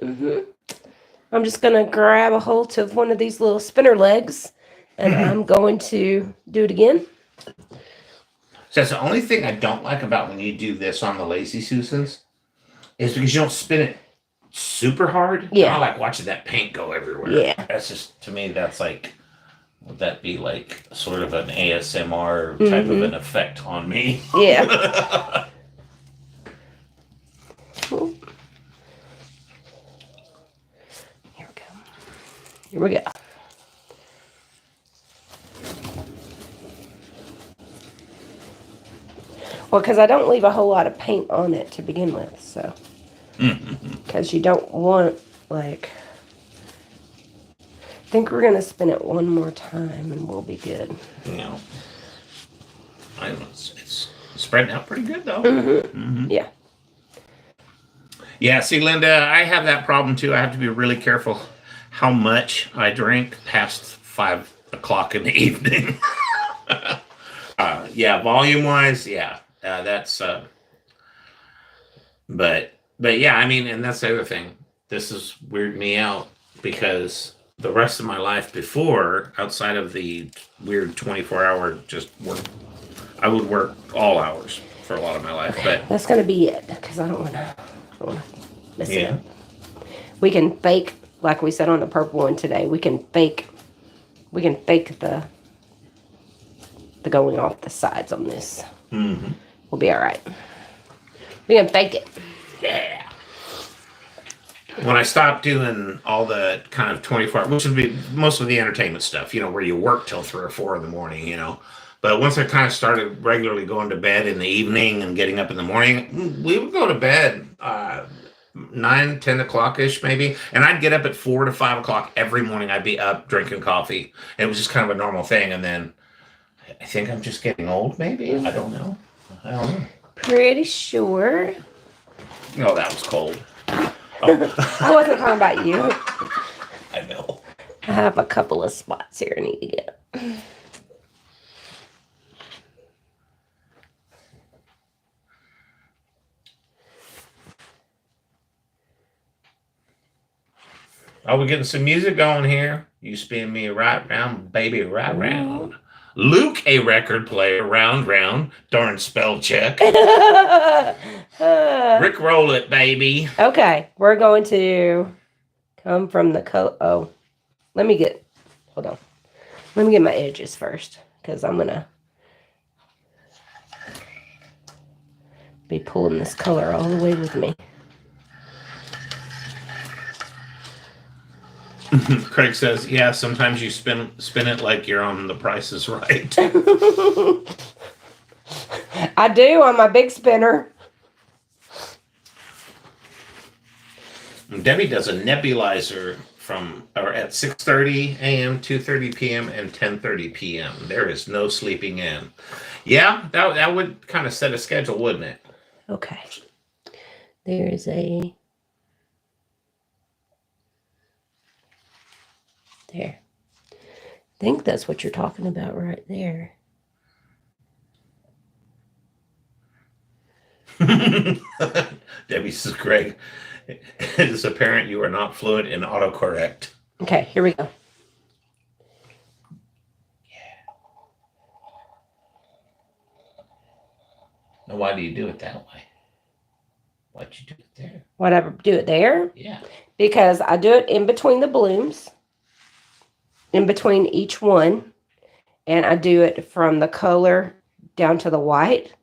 Speaker 2: I'm just gonna grab a hold of one of these little spinner legs. And I'm going to do it again.
Speaker 1: So that's the only thing I don't like about when you do this on the Lazy Susans is because you don't spin it super hard.
Speaker 2: Yeah.
Speaker 1: I like watching that paint go everywhere.
Speaker 2: Yeah.
Speaker 1: That's just, to me, that's like, would that be like sort of an ASMR type of an effect on me?
Speaker 2: Yeah. Here we go. Here we go. Well, because I don't leave a whole lot of paint on it to begin with, so. Because you don't want, like. I think we're going to spin it one more time and we'll be good.
Speaker 1: It's spreading out pretty good, though.
Speaker 2: Yeah.
Speaker 1: Yeah, see, Linda, I have that problem, too. I have to be really careful how much I drink past 5 o'clock in the evening. Yeah, volume-wise, yeah. That's but yeah, I mean, and that's the other thing. This is weirded me out because the rest of my life before, outside of the weird 24-hour just work, I would work all hours for a lot of my life. But
Speaker 2: that's gonna be it because I don't want to mess it up. We can fake, like we said on the purple one today. We can fake the going off the sides on this. We'll be all right. We can fake it.
Speaker 1: Yeah. When I stopped doing all the kind of 24, which would be most of the entertainment stuff, where you work till 3 or 4 in the morning, But once I kind of started regularly going to bed in the evening and getting up in the morning, we would go to bed 9, 10 o'clock-ish maybe. And I'd get up at 4 to 5 o'clock every morning. I'd be up drinking coffee. And it was just kind of a normal thing. And then I think I'm just getting old, maybe. I don't know.
Speaker 2: Pretty sure.
Speaker 1: Oh, that was cold.
Speaker 2: I wasn't talking about you.
Speaker 1: I know.
Speaker 2: I have a couple of spots here I need to get.
Speaker 1: Oh, we're getting some music going here. You spin me right round, baby, right round. Luke, a record player, round, darn spell check. Rick roll it, baby.
Speaker 2: Okay, we're going to come from the hold on. Let me get my edges first, because I'm going to be pulling this color all the way with me.
Speaker 1: Craig says, yeah, sometimes you spin it like you're on The Price is Right.
Speaker 2: I do on my big spinner.
Speaker 1: Debbie does a nebulizer at 6:30 a.m., 2:30 p.m., and 10:30 p.m. There is no sleeping in. Yeah, that would kind of set a schedule, wouldn't it?
Speaker 2: Okay. There's a... There. I think that's what you're talking about right there.
Speaker 1: Debbie says, Craig, it is apparent you are not fluent in autocorrect.
Speaker 2: Okay, here we go.
Speaker 1: Now, why do you do it that way? Why'd you do it there?
Speaker 2: Why'd I do it there?
Speaker 1: Yeah.
Speaker 2: Because I do it in between the blooms, in between each one, and I do it from the color down to the white,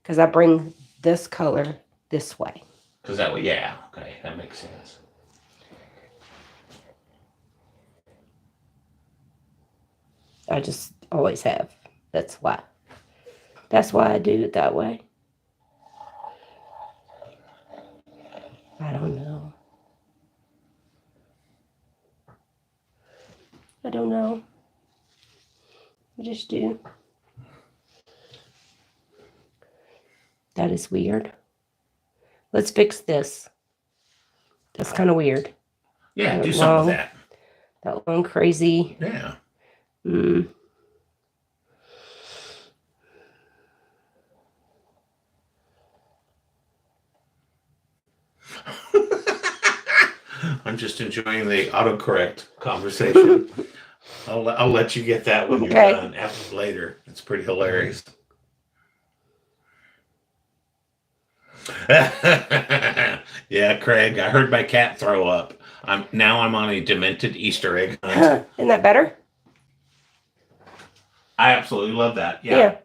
Speaker 2: because I bring this color this way.
Speaker 1: Because that way, yeah, okay, that makes sense.
Speaker 2: I just always have. That's why. That's why I do it that way. I don't know. I don't know. I just do. That is weird. Let's fix this. That's kind of weird.
Speaker 1: Yeah, do something with that.
Speaker 2: That long crazy.
Speaker 1: Yeah. I'm just enjoying the autocorrect conversation. I'll let you get that when you're done later. It's pretty hilarious. Yeah, Craig, I heard my cat throw up. I'm on a demented Easter egg hunt.
Speaker 2: Isn't that better?
Speaker 1: I absolutely love that. Yeah.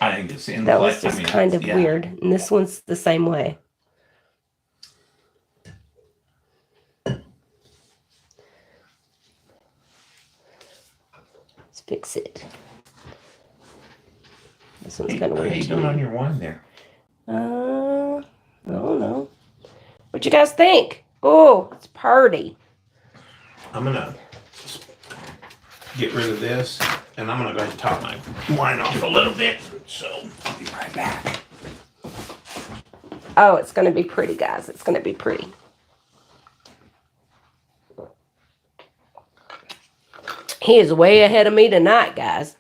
Speaker 1: I think it's in
Speaker 2: that was just kind of weird. And this one's the same way. Let's fix it. This one's kind of weird.
Speaker 1: What are you doing on your one there?
Speaker 2: I don't know. What you guys think? Oh, it's party.
Speaker 1: I'm gonna get rid of this, and I'm gonna go ahead and top my wine off a little bit. So I'll be right back.
Speaker 2: Oh, it's gonna be pretty, guys. It's gonna be pretty. He is way ahead of me tonight, guys.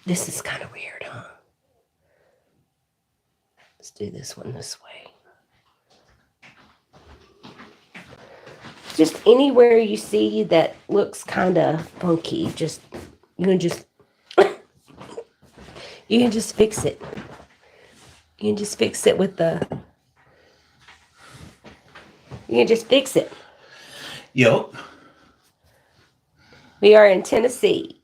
Speaker 2: This is kind of weird, huh? Let's do this one this way. Just anywhere you see that looks kind of funky, you can just fix it. You can just fix it with the. You can just fix it.
Speaker 1: Yup.
Speaker 2: We are in Tennessee.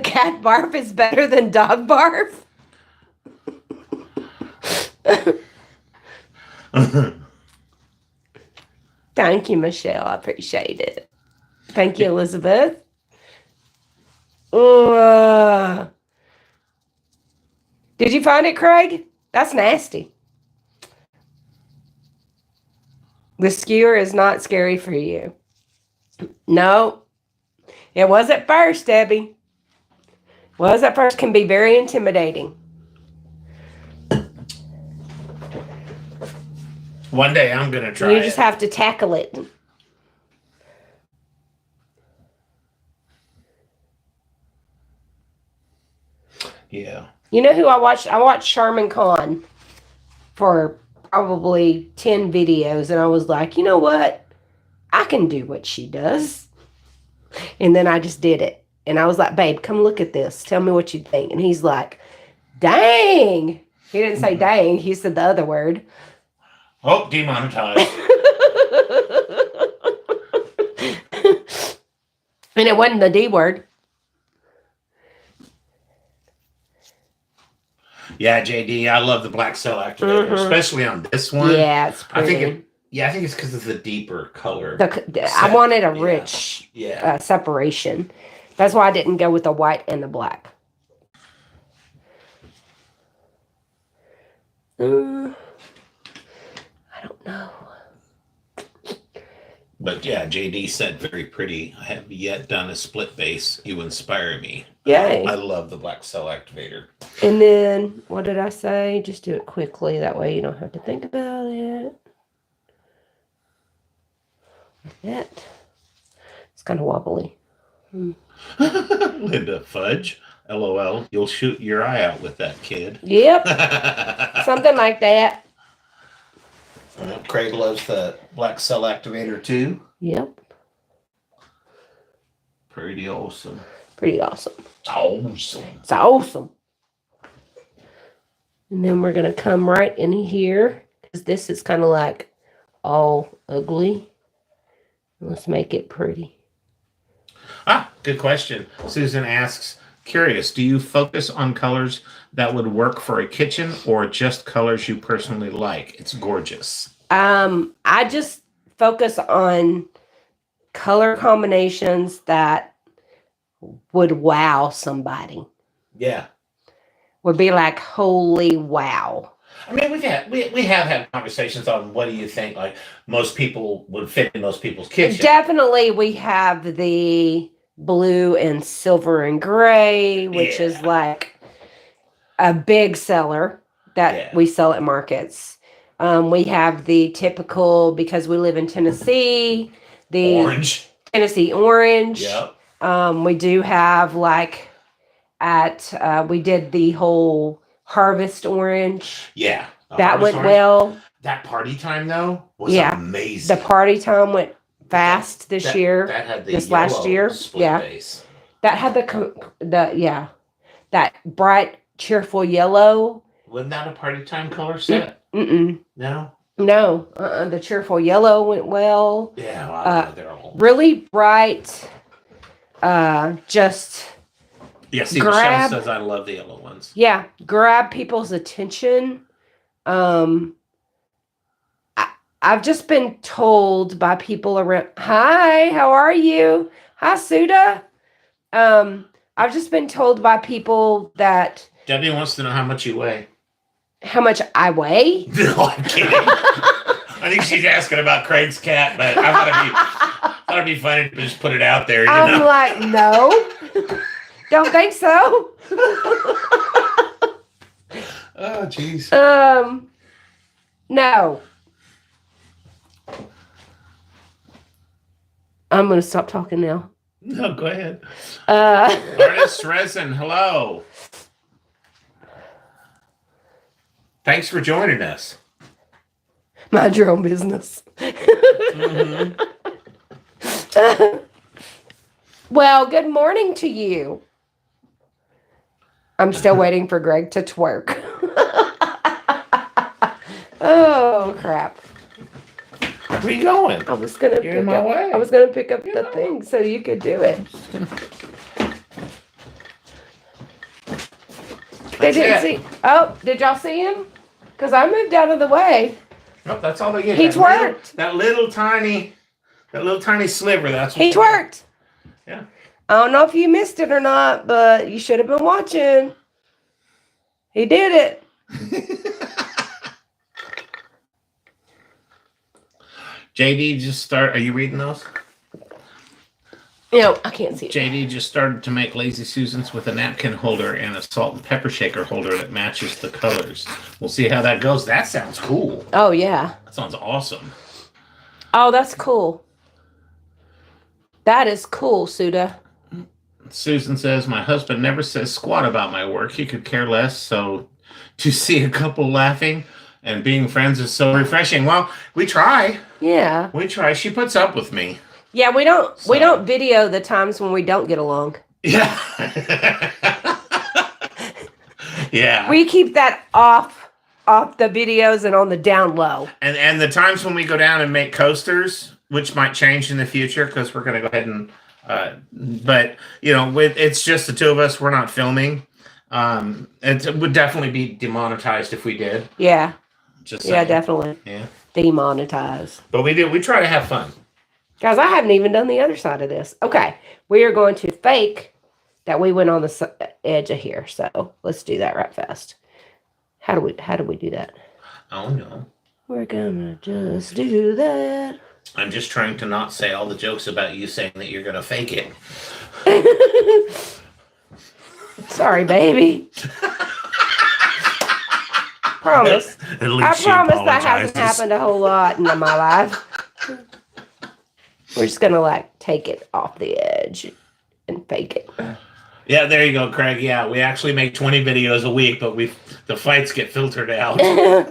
Speaker 2: Cat barf is better than dog barf? Thank you, Michelle. I appreciate it. Thank you, Elizabeth. Did you find it, Craig? That's nasty. The skewer is not scary for you. No. It was at first, Debbie. Was at first, can be very intimidating.
Speaker 1: One day I'm going to try
Speaker 2: You just have to tackle it.
Speaker 1: Yeah.
Speaker 2: You know who I watched? I watched Sharman Khan for probably 10 videos, and I was like, you know what? I can do what she does. And then I just did it. And I was like, babe, come look at this. Tell me what you think. And he's like, dang. He didn't say dang. He said the other word.
Speaker 3: Oh, demonetized.
Speaker 2: And it wasn't the D word.
Speaker 3: Yeah, JD, I love the black cell activator, especially on this one.
Speaker 2: Yeah, it's pretty.
Speaker 3: I think it's because of the deeper color.
Speaker 2: I wanted a rich separation. That's why I didn't go with the white and the black. I don't know.
Speaker 3: But yeah, JD said very pretty. I have yet done a split base. You inspire me.
Speaker 2: Yay.
Speaker 3: I love the black cell activator.
Speaker 2: And then, what did I say? Just do it quickly. That way you don't have to think about it. Like that. It's kind of wobbly.
Speaker 3: Linda Fudge. LOL. You'll shoot your eye out with that, kid.
Speaker 2: Yep. Something like that.
Speaker 3: Craig loves the black cell activator too.
Speaker 2: Yep.
Speaker 3: Pretty awesome.
Speaker 2: Pretty awesome.
Speaker 3: Awesome.
Speaker 2: It's awesome. And then we're going to come right in here because this is kind of like all ugly. Let's make it pretty.
Speaker 3: Good question. Susan asks, curious, do you focus on colors that would work for a kitchen or just colors you personally like? It's gorgeous.
Speaker 2: I just focus on color combinations that would wow somebody.
Speaker 3: Yeah.
Speaker 2: Would be like, holy wow.
Speaker 3: I mean, we have had conversations on what do you think like most people would fit in most people's kitchen.
Speaker 2: Definitely we have the blue and silver and gray, which is like a big seller that we sell at markets. We have the typical, because we live in Tennessee, the
Speaker 3: orange.
Speaker 2: Tennessee orange.
Speaker 3: Yep.
Speaker 2: We do have like we did the whole harvest orange.
Speaker 3: Yeah.
Speaker 2: That went well.
Speaker 3: That party time though was amazing.
Speaker 2: The party time went fast this year.
Speaker 3: That had
Speaker 2: this last year.
Speaker 3: Base.
Speaker 2: That had that bright, cheerful yellow.
Speaker 3: Wasn't that a party time color set?
Speaker 2: No.
Speaker 3: No.
Speaker 2: The cheerful yellow went well.
Speaker 3: Yeah. They're all
Speaker 2: really bright. Just.
Speaker 3: Yeah, see, Michelle says I love the yellow ones.
Speaker 2: Yeah, grab people's attention. I've just been told by people around, hi, how are you? Hi, Suda. I've just been told by people that...
Speaker 3: Debbie wants to know how much you weigh.
Speaker 2: How much I weigh?
Speaker 3: No, I'm kidding. I think she's asking about Craig's cat, but I thought it'd be funny to just put it out there.
Speaker 2: I'm like, no. Don't think so.
Speaker 3: Oh, jeez.
Speaker 2: No. I'm going to stop talking now.
Speaker 3: No, go ahead. Artist Resin, hello. Thanks for joining us.
Speaker 2: Mind your own business. Well, good morning to you. I'm still waiting for Greg to twerk. Oh, crap.
Speaker 3: Where are you going?
Speaker 2: I was gonna
Speaker 3: You're in my way.
Speaker 2: I was gonna pick up the thing so you could do it. They didn't see. Oh, did y'all see him? Because I moved out of the way.
Speaker 3: Nope, that's all they get.
Speaker 2: He twerked.
Speaker 3: That little tiny sliver. That's what
Speaker 2: He twerked.
Speaker 3: Yeah.
Speaker 2: I don't know if you missed it or not, but you should have been watching. He did it.
Speaker 3: JD just are you reading those?
Speaker 2: No, I can't see it.
Speaker 3: JD just started to make Lazy Susans with a napkin holder and a salt and pepper shaker holder that matches the colors. We'll see how that goes. That sounds cool.
Speaker 2: Oh, yeah.
Speaker 3: That sounds awesome.
Speaker 2: Oh, that's cool. That is cool, Suda.
Speaker 3: Susan says, my husband never says squat about my work. He could care less. So to see a couple laughing,
Speaker 1: And being friends is so refreshing. Well, we try.
Speaker 2: Yeah.
Speaker 1: We try. She puts up with me.
Speaker 2: Yeah, we don't
Speaker 1: So.
Speaker 2: video the times when we don't get along.
Speaker 1: Yeah. Yeah.
Speaker 2: We keep that off the videos and on the down low.
Speaker 1: And the times when we go down and make coasters, which might change in the future because we're going to go ahead and but you know, it's just the two of us. We're not filming. It would definitely be demonetized if we did.
Speaker 2: Yeah.
Speaker 1: Just
Speaker 2: yeah,
Speaker 1: saying.
Speaker 2: definitely.
Speaker 1: Yeah.
Speaker 2: Demonetized.
Speaker 1: But we do. We try to have fun.
Speaker 2: Guys, I haven't even done the other side of this. Okay. We are going to fake that we went on the edge of here. So let's do that right fast. How do we do that?
Speaker 1: Oh no.
Speaker 2: We're gonna just do that.
Speaker 1: I'm just trying to not say all the jokes about you saying that you're gonna fake it.
Speaker 2: Sorry, baby. Promise.
Speaker 1: At least
Speaker 2: I
Speaker 1: she
Speaker 2: promise that
Speaker 1: apologizes.
Speaker 2: hasn't happened a whole lot in my life. We're just gonna like take it off the edge and fake it.
Speaker 1: Yeah, there you go, Craig. Yeah, we actually make 20 videos a week, but the fights get filtered out.
Speaker 2: We're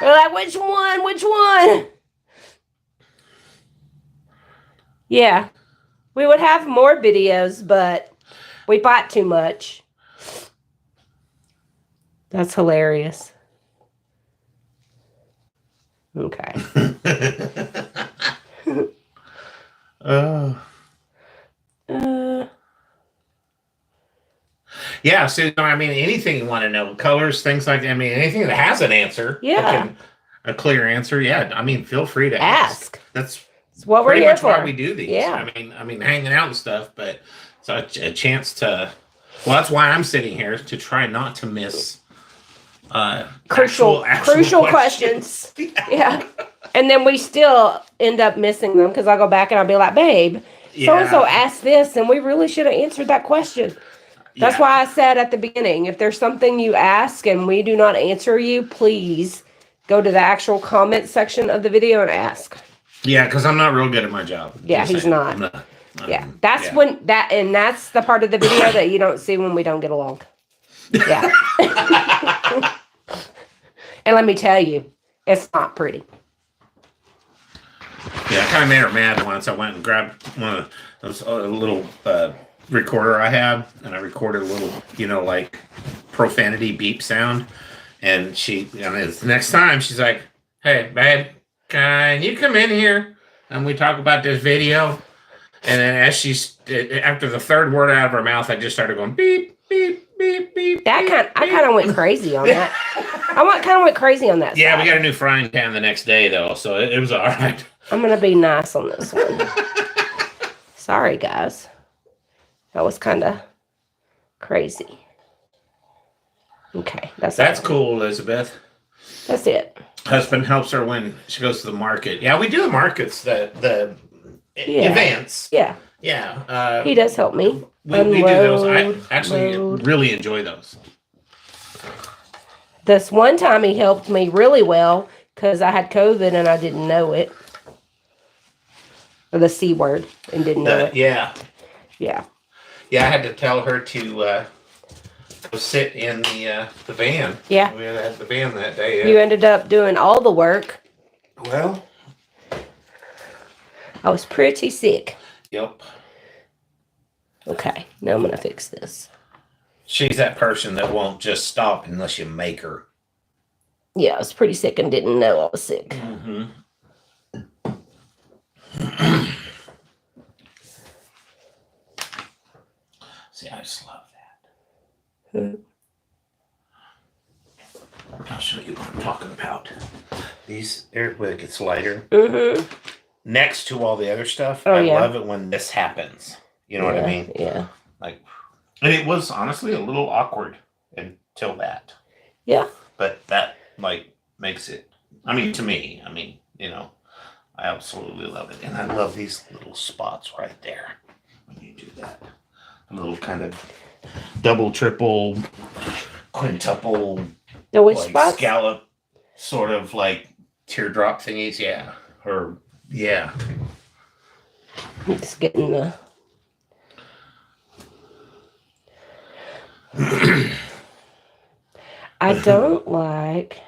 Speaker 2: like, which one? Which one? Yeah. We would have more videos, but we fight too much. That's hilarious. Okay.
Speaker 1: Yeah, so I mean, anything you want to know, colors, things like that. I mean, anything that has an answer,
Speaker 2: Yeah.
Speaker 1: a clear answer. Yeah, I mean, feel free to
Speaker 2: Ask.
Speaker 1: That's
Speaker 2: what we're
Speaker 1: pretty
Speaker 2: here
Speaker 1: much
Speaker 2: for.
Speaker 1: why we do these.
Speaker 2: Yeah.
Speaker 1: I mean, hanging out and stuff, but it's a chance to. Well, that's why I'm sitting here to try not to miss
Speaker 2: Crucial questions. Yeah. And then we still end up missing them because I'll go back and I'll be like, babe, so-and-so asked this and we really should have answered that question. That's why I said at the beginning, if there's something you ask and we do not answer you, please go to the actual comment section of the video and ask.
Speaker 1: Yeah, because I'm not real good at my job.
Speaker 2: Yeah, he's not.
Speaker 1: I'm not.
Speaker 2: Yeah, that's that's the part of the video that you don't see when we don't get along. Yeah. And let me tell you, it's not pretty.
Speaker 1: Yeah, I kind of made her mad once. I went and grabbed one of those little recorder I have, and I recorded a little, like profanity beep sound. And she, the next time she's like, "Hey, babe, can you come in here and we talk about this video?" And then after the third word out of her mouth, I just started going beep, beep, beep, beep.
Speaker 2: I kind of went crazy on that. I kind of went crazy on that.
Speaker 1: Yeah,
Speaker 2: side.
Speaker 1: we got a new frying pan the next day though, so it was all right.
Speaker 2: I'm gonna be nice on this one. Sorry, guys. That was kind of crazy. Okay, that's
Speaker 1: cool, Elizabeth.
Speaker 2: That's it.
Speaker 1: Husband helps her when she goes to the market. Yeah, we do the markets, the events.
Speaker 2: Yeah.
Speaker 1: Yeah.
Speaker 2: He does help me.
Speaker 1: We do those. I actually really enjoy those.
Speaker 2: This one time he helped me really well because I had COVID and I didn't know it. Or the C word and didn't know it.
Speaker 1: Yeah.
Speaker 2: Yeah.
Speaker 1: Yeah, I had to tell her to go sit in the van.
Speaker 2: Yeah.
Speaker 1: We had the van that day.
Speaker 2: You ended up doing all the work.
Speaker 1: Well.
Speaker 2: I was pretty sick.
Speaker 1: Yep.
Speaker 2: Okay, now I'm going to fix this.
Speaker 1: She's that person that won't just stop unless you make her.
Speaker 2: Yeah, I was pretty sick and didn't know I was sick.
Speaker 1: Mm-hmm. See, I just love that. I'll show you what I'm talking about. These, where it gets lighter.
Speaker 2: Mm-hmm.
Speaker 1: Next to all the other stuff,
Speaker 2: Oh,
Speaker 1: I
Speaker 2: yeah.
Speaker 1: love it when this happens. You know what I mean?
Speaker 2: Yeah.
Speaker 1: And it was honestly a little awkward until that.
Speaker 2: Yeah.
Speaker 1: But that makes it. I mean, to me, I absolutely love it, and I love these little spots right there when you do that. A little kind of double, triple, quintuple,
Speaker 2: The which spots?
Speaker 1: scallop, sort of teardrop thingies. Yeah, yeah.
Speaker 2: Just getting the. I don't like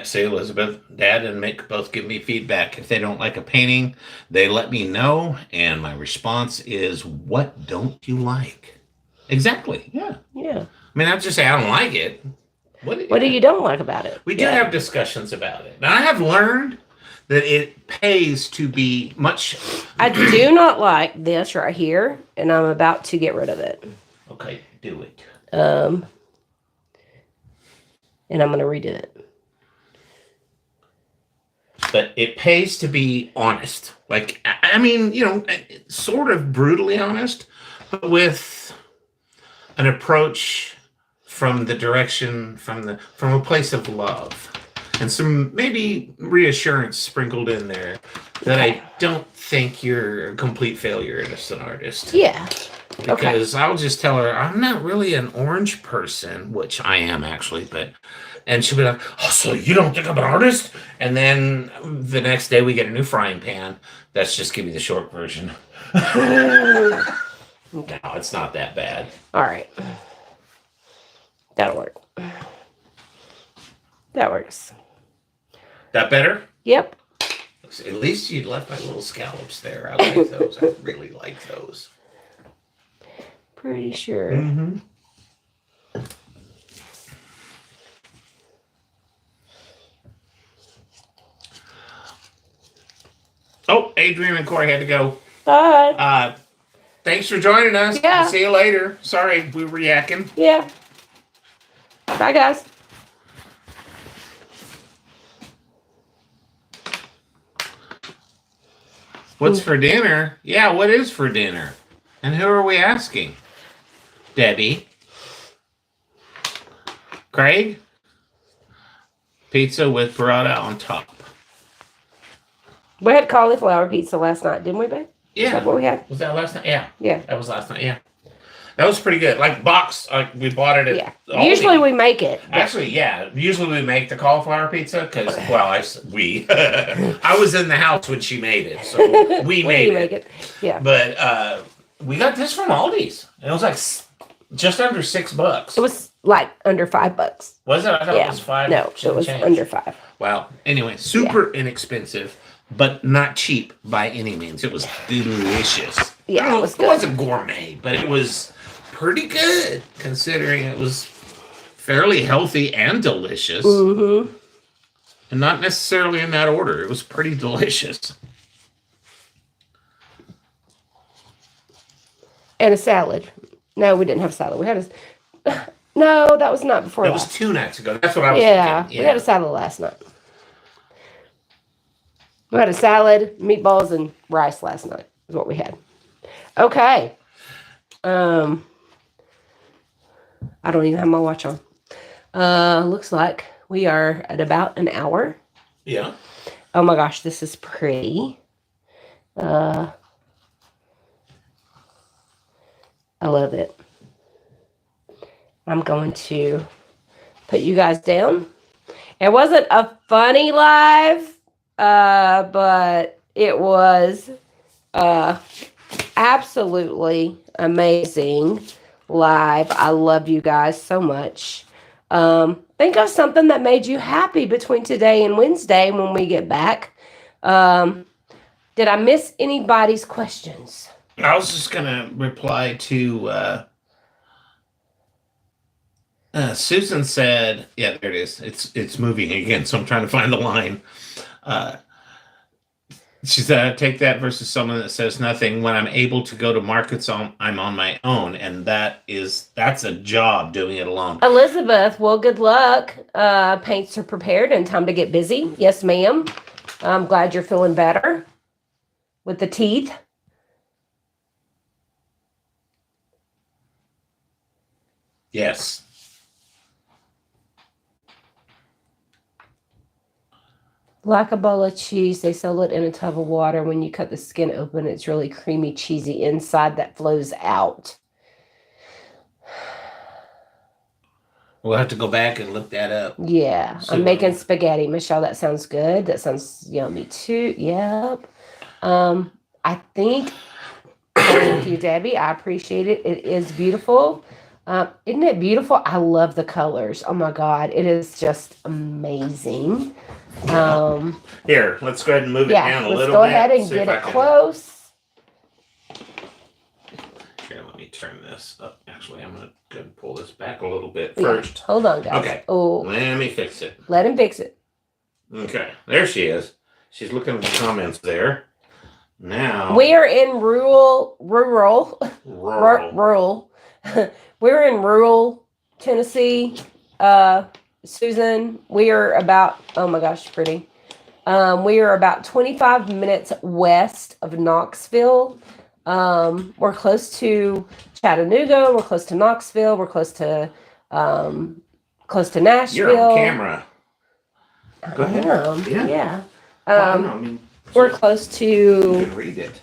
Speaker 1: Say Elizabeth, Dad and Mick both give me feedback. If they don't like a painting, they let me know, and my response is, "What don't you like?" Exactly. Yeah.
Speaker 2: Yeah.
Speaker 1: I mean, I just say I don't like it.
Speaker 2: What do you don't like about it?
Speaker 1: We do have discussions about it. Now, I have learned that it pays to be much.
Speaker 2: I do not like this right here, and I'm about to get rid of it.
Speaker 1: Okay, do it.
Speaker 2: And I'm going to redo it.
Speaker 1: But it pays to be honest. Like, I mean, sort of brutally honest, but with an approach from the direction, from a place of love, and some maybe reassurance sprinkled in there that I don't think you're a complete failure as an artist.
Speaker 2: Yeah.
Speaker 1: Because I'll just tell her I'm not really an orange person, which I am actually, and she'll be like, "Oh, so you don't think I'm an artist?" And then the next day we get a new frying pan. That's just give me the short version. No, it's not that bad.
Speaker 2: All right. That'll work. That works.
Speaker 1: That better?
Speaker 2: Yep.
Speaker 1: At least you left my little scallops there. I like those. I really like those.
Speaker 2: Pretty sure.
Speaker 1: Mm-hmm. Oh, Adrian and Corey had to go.
Speaker 2: Bye.
Speaker 1: Thanks for joining us.
Speaker 2: Yeah.
Speaker 1: See you later. Sorry, we were yakking.
Speaker 2: Yeah. Bye, guys.
Speaker 1: What's for dinner? Yeah, what is for dinner? And who are we asking? Debbie? Craig? Pizza with burrata on top.
Speaker 2: We had cauliflower pizza last night, didn't we, babe?
Speaker 1: Yeah.
Speaker 2: Is that what we had?
Speaker 1: Was that last night? Yeah.
Speaker 2: Yeah.
Speaker 1: That was last night, yeah. That was pretty good. Like box, we bought it at Aldi.
Speaker 2: Usually we make it.
Speaker 1: Actually, yeah. Usually we make the cauliflower pizza because, well, I was in the house when she made it, so we made it.
Speaker 2: Yeah.
Speaker 1: But we got this from Aldi's. And it was like just under $6.
Speaker 2: It was like under $5.
Speaker 1: Was it? I thought it was $5.
Speaker 2: No, it was under $5.
Speaker 1: Wow. Anyway, super inexpensive, but not cheap by any means. It was delicious.
Speaker 2: Yeah, it was good.
Speaker 1: It wasn't gourmet, but it was pretty good considering it was fairly healthy and delicious.
Speaker 2: Mm-hmm.
Speaker 1: And not necessarily in that order. It was pretty delicious.
Speaker 2: And a salad. No, we didn't have salad. We had no, that was not before
Speaker 1: It was 2 nights ago. That's what I was thinking. Yeah,
Speaker 2: we had a salad last night. We had a salad, meatballs, and rice last night is what we had. Okay. I don't even have my watch on. Looks like we are at about an hour.
Speaker 1: Yeah.
Speaker 2: Oh my gosh, this is pretty. I love it. I'm going to put you guys down. It wasn't a funny live, but it was absolutely amazing live. I love you guys so much. Think of something that made you happy between today and Wednesday when we get back. Did I miss anybody's questions?
Speaker 1: I was just going to reply to Susan said, yeah, there it is. It's moving again, so I'm trying to find the line. She said, take that versus someone that says nothing. When I'm able to go to markets, I'm on my own, and that's a job doing it alone.
Speaker 2: Elizabeth, well, good luck. Paints are prepared and time to get busy. Yes, ma'am. I'm glad you're feeling better with the teeth.
Speaker 1: Yes.
Speaker 2: Like a bowl of cheese, they sell it in a tub of water. When you cut the skin open, it's really creamy, cheesy inside that flows out.
Speaker 1: We'll have to go back and look that up.
Speaker 2: Yeah,
Speaker 1: So,
Speaker 2: I'm making spaghetti. Michelle, that sounds good. That sounds yummy too. Yep. I think, thank you, Debbie. I appreciate it. It is beautiful. Isn't it beautiful? I love the colors. Oh my God, it is just amazing.
Speaker 3: Here, let's go ahead and move it
Speaker 2: Yeah,
Speaker 3: down a
Speaker 2: let's
Speaker 3: little
Speaker 2: go
Speaker 3: bit.
Speaker 2: ahead and
Speaker 3: See
Speaker 2: get
Speaker 3: if I
Speaker 2: it
Speaker 3: can-
Speaker 2: close.
Speaker 3: Here, let me turn this up. Actually, I'm going to go and pull this back a little bit
Speaker 2: Yeah,
Speaker 3: first.
Speaker 2: hold on, guys.
Speaker 3: Okay.
Speaker 2: Oh,
Speaker 3: Let me fix it.
Speaker 2: let him fix it.
Speaker 3: Okay, there she is. She's looking at the comments there. Now,
Speaker 2: We are in rural.
Speaker 3: rural.
Speaker 2: We're in rural Tennessee. Susan, we are about, oh my gosh, pretty. We are about 25 minutes west of Knoxville. We're close to Chattanooga. We're close to Knoxville. We're close to Nashville.
Speaker 3: You're on camera. Go ahead.
Speaker 2: Yeah.
Speaker 3: I mean,
Speaker 2: We're close
Speaker 3: you
Speaker 2: to
Speaker 3: can read it.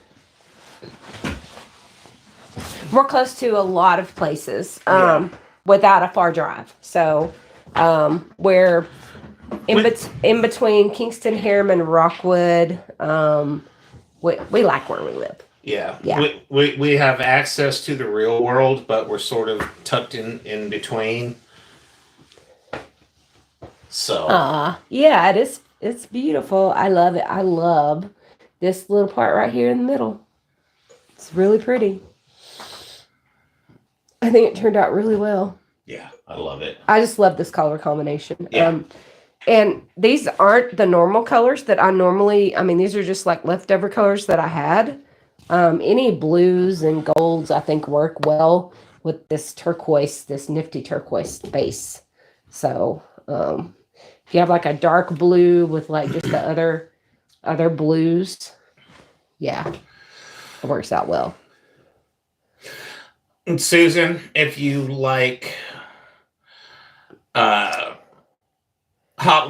Speaker 2: a lot of places
Speaker 3: Yeah.
Speaker 2: without a far drive. So we're in between Kingston, Harriman, Rockwood. We like where we live.
Speaker 3: Yeah.
Speaker 2: Yeah.
Speaker 3: We have access to the real world, but we're sort of tucked in between. So
Speaker 2: Yeah, it is. It's beautiful. I love it. I love this little part right here in the middle. It's really pretty. I think it turned out really well.
Speaker 3: yeah, I love it.
Speaker 2: I just love this color combination.
Speaker 3: Yeah.
Speaker 2: And these aren't the normal colors that I normally, I mean, these are just like leftover colors that I had. Any blues and golds, I think, work well with this turquoise, this nifty turquoise base. So, if you have like a dark blue with like just the other blues, yeah, it works out well.
Speaker 3: And Susan, if you like hot,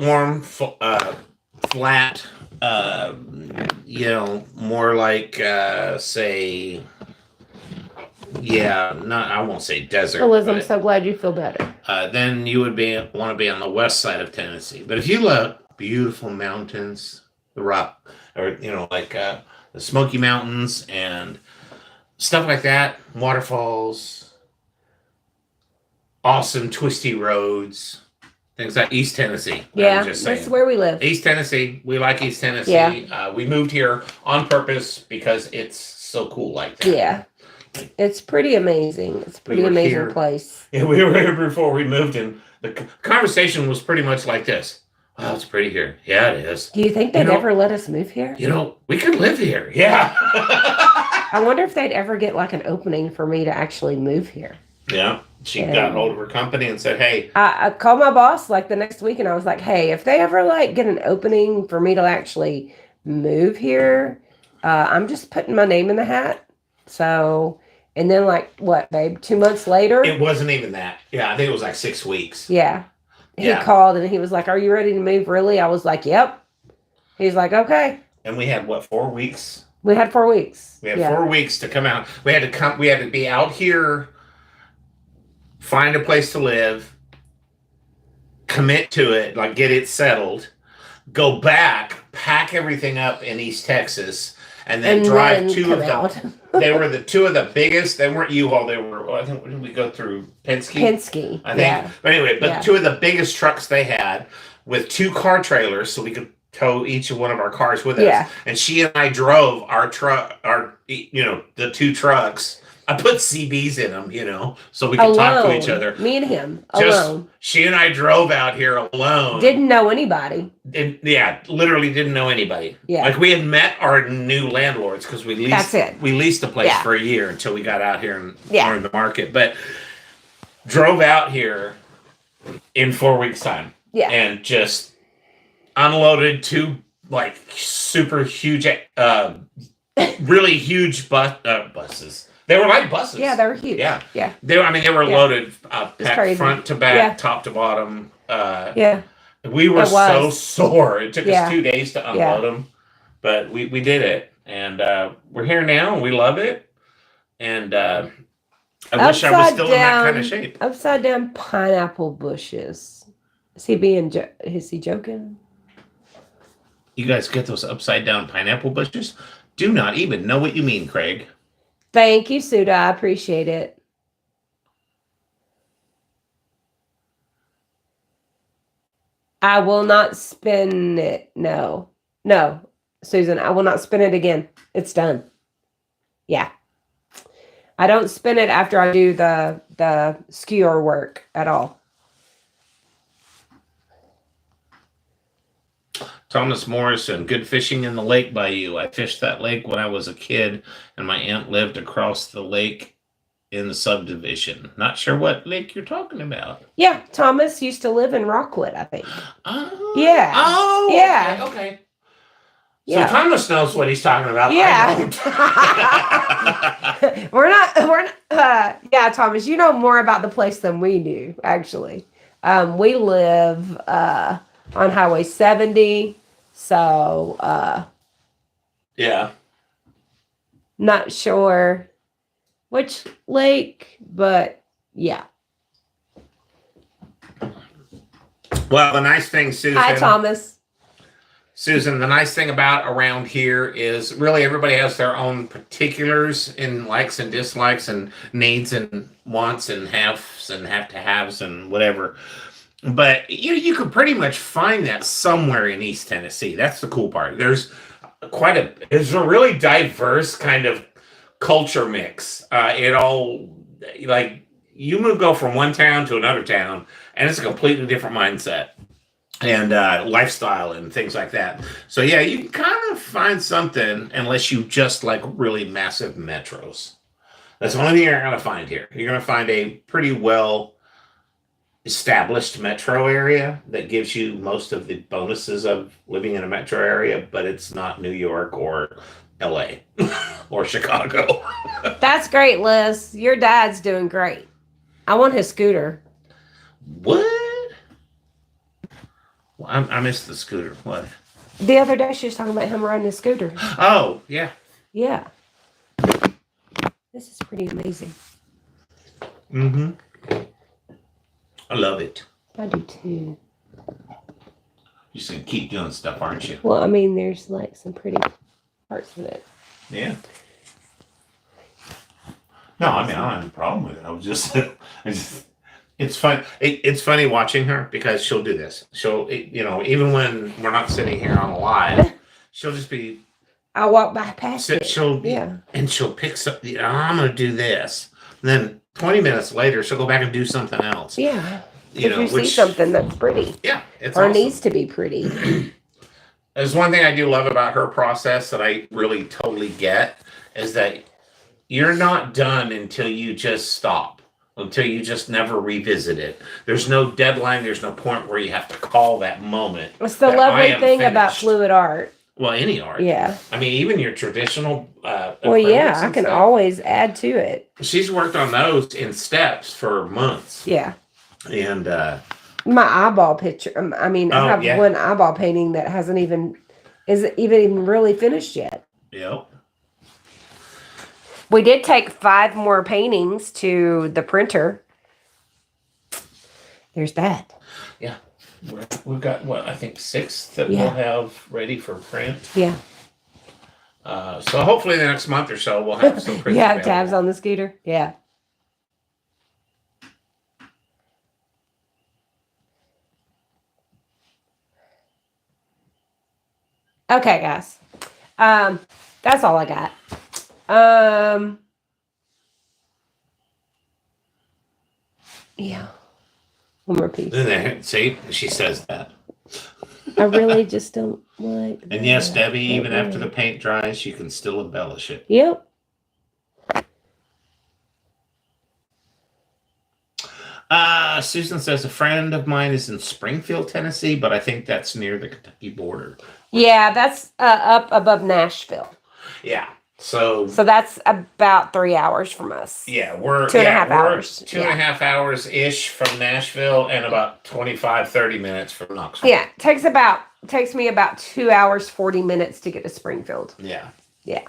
Speaker 3: warm, flat, more like say, yeah, not I won't say desert.
Speaker 2: Well, Liz, I'm
Speaker 3: but,
Speaker 2: so glad you feel better.
Speaker 3: then you would want to be on the west side of Tennessee. But if you love beautiful mountains, the rock, or like the Smoky Mountains and stuff like that, waterfalls, awesome twisty roads, things like East Tennessee.
Speaker 2: Yeah,
Speaker 3: I'm just saying.
Speaker 2: that's where we live.
Speaker 3: East Tennessee, we like East Tennessee.
Speaker 2: Yeah.
Speaker 3: We moved here on purpose because it's so cool like that.
Speaker 2: Yeah. It's pretty amazing. It's a pretty
Speaker 3: were
Speaker 2: amazing
Speaker 3: here.
Speaker 2: place.
Speaker 3: Yeah, we were here before we moved, and the conversation was pretty much like this. Wow, it's pretty here. Yeah, it is.
Speaker 2: Do you think they'd ever let us move here?
Speaker 3: We could live here. Yeah.
Speaker 2: I wonder if they'd ever get like an opening for me to actually move here.
Speaker 3: Yeah. She got hold of her company and said, hey.
Speaker 2: I called my boss like the next week and I was like, hey, if they ever like get an opening for me to actually move here, I'm just putting my name in the hat. So, and then like what, babe, 2 months later?
Speaker 3: It wasn't even that. Yeah, I think it was like 6 weeks.
Speaker 2: Yeah. He called and he was like, are you ready to move really? I was like, yep. He's like, okay.
Speaker 3: And we had 4 weeks?
Speaker 2: We had 4 weeks.
Speaker 3: We had 4 weeks to come out. We had to be out here, find a place to live, commit to it, like get it settled, go back, pack everything up in East Texas, and then drive two of them. They were the two of the biggest. They weren't U-Haul. They were, I think, did we go through Penske? I think.
Speaker 2: Yeah.
Speaker 3: But anyway, two of the biggest trucks they had with 2 car trailers, so we could tow each of one of our cars with us.
Speaker 2: Yeah.
Speaker 3: And she and I drove our truck, the 2 trucks. I put CBs in them, so we could talk to each other.
Speaker 2: Me and him
Speaker 3: alone. She and I drove out here alone.
Speaker 2: Didn't know anybody.
Speaker 3: Literally didn't know anybody.
Speaker 2: Yeah.
Speaker 3: Like we had met our new landlords because we leased.
Speaker 2: That's it.
Speaker 3: We leased the place for a year until we got out here and learned the market. But drove out here in 4 weeks' time.
Speaker 2: Yeah.
Speaker 3: And just unloaded 2 like super huge, really huge buses. They were like buses.
Speaker 2: Yeah, they were huge.
Speaker 3: Yeah.
Speaker 2: Yeah.
Speaker 3: They were loaded
Speaker 2: crazy.
Speaker 3: front to back, top to bottom.
Speaker 2: Yeah.
Speaker 3: We were so sore. It took us 2 days to unload them, but we did it. And we're here now, and we love it. And I wish I was still in that kind of shape.
Speaker 2: Upside down pineapple bushes. Is he joking?
Speaker 3: You guys get those upside down pineapple bushes? Do not even know what you mean, Craig.
Speaker 2: Thank you, Suda. I appreciate it. I will not spin it. No, Susan, I will not spin it again. It's done. Yeah. I don't spin it after I do the skewer work at all.
Speaker 1: Thomas Morrison, good fishing in the lake by you. I fished that lake when I was a kid, and my aunt lived across the lake in the subdivision. Not sure what lake you're talking about.
Speaker 2: Yeah, Thomas used to live in Rockwood, I think.
Speaker 1: Oh.
Speaker 2: Yeah.
Speaker 1: Oh.
Speaker 2: Yeah.
Speaker 1: Okay.
Speaker 2: Yeah.
Speaker 1: So Thomas knows what he's talking about.
Speaker 2: Yeah.
Speaker 1: I don't.
Speaker 2: we're not, yeah, Thomas, you know more about the place than we do, actually. We live, on Highway 70. So,
Speaker 1: Yeah.
Speaker 2: not sure which lake, but yeah.
Speaker 1: Well, the nice thing, Susan.
Speaker 2: Hi, Thomas.
Speaker 1: Susan, the nice thing about around here is really everybody has their own particulars in likes and dislikes and needs and wants and haves and have-to-haves and whatever. But you can pretty much find that somewhere in East Tennessee. That's the cool part. There's a really diverse kind of culture mix. It all, like, go from one town to another town, and it's a completely different mindset and lifestyle and things like that. So yeah, you can kind of find something unless you just like really massive metros. That's the only thing you're going to find here. You're going to find a pretty well established metro area that gives you most of the bonuses of living in a metro area, but it's not New York or LA or Chicago.
Speaker 2: That's great, Liz. Your dad's doing great. I want his scooter.
Speaker 1: What? Well, I missed the scooter. What?
Speaker 2: The other day she was talking about him riding his scooter.
Speaker 1: Oh, yeah.
Speaker 2: Yeah. This is pretty amazing.
Speaker 1: Mm-hmm. I love it.
Speaker 2: I do too.
Speaker 1: You're just going to keep doing stuff, aren't you?
Speaker 2: Well, I mean, there's like some pretty parts of it.
Speaker 1: Yeah. No, I mean, I don't have a problem with it. I was just, it's fun. It's funny watching her because she'll do this. She'll, even when we're not sitting here on a live, she'll just be.
Speaker 2: I'll walk by past it.
Speaker 1: She'll pick something. I'm going to do this. And then 20 minutes later, she'll go back and do something else.
Speaker 2: Yeah. If you see something that's pretty.
Speaker 1: Yeah. It's
Speaker 2: or
Speaker 1: awesome.
Speaker 2: Needs to be pretty.
Speaker 1: There's one thing I do love about her process that I really totally get is that you're not done until you just stop, until you just never revisit it. There's no deadline. There's no point where you have to call that moment.
Speaker 2: It's the lovely thing about fluid art.
Speaker 1: Well, any art.
Speaker 2: Yeah.
Speaker 1: I mean, even your traditional.
Speaker 2: Well, yeah, I can always add to it.
Speaker 1: She's worked on those in steps for months.
Speaker 2: Yeah.
Speaker 1: And
Speaker 2: my eyeball picture. I mean, I have one eyeball painting that isn't even really finished yet.
Speaker 1: Yep.
Speaker 2: We did take 5 more paintings to the printer. There's that.
Speaker 1: Yeah. We've got, I think 6 that we'll have ready for print.
Speaker 2: Yeah.
Speaker 1: So hopefully the next month or so we'll have some prints.
Speaker 2: Yeah, tabs on the scooter. Yeah. Okay, guys. That's all I got. Yeah. One more piece.
Speaker 1: See, she says that.
Speaker 2: I really just don't like that.
Speaker 1: And yes, Debbie, even after the paint dries, you can still embellish it.
Speaker 2: Yep.
Speaker 1: Susan says a friend of mine is in Springfield, Tennessee, but I think that's near the Kentucky border.
Speaker 2: Yeah, that's up above Nashville.
Speaker 1: Yeah. So
Speaker 2: that's about 3 hours from us.
Speaker 1: Yeah, we're
Speaker 2: 2.5 hours.
Speaker 1: 2.5 hours ish from Nashville and about 25-30 minutes from Knoxville.
Speaker 2: Yeah, takes me about 2 hours 40 minutes to get to Springfield.
Speaker 1: Yeah.
Speaker 2: Yeah.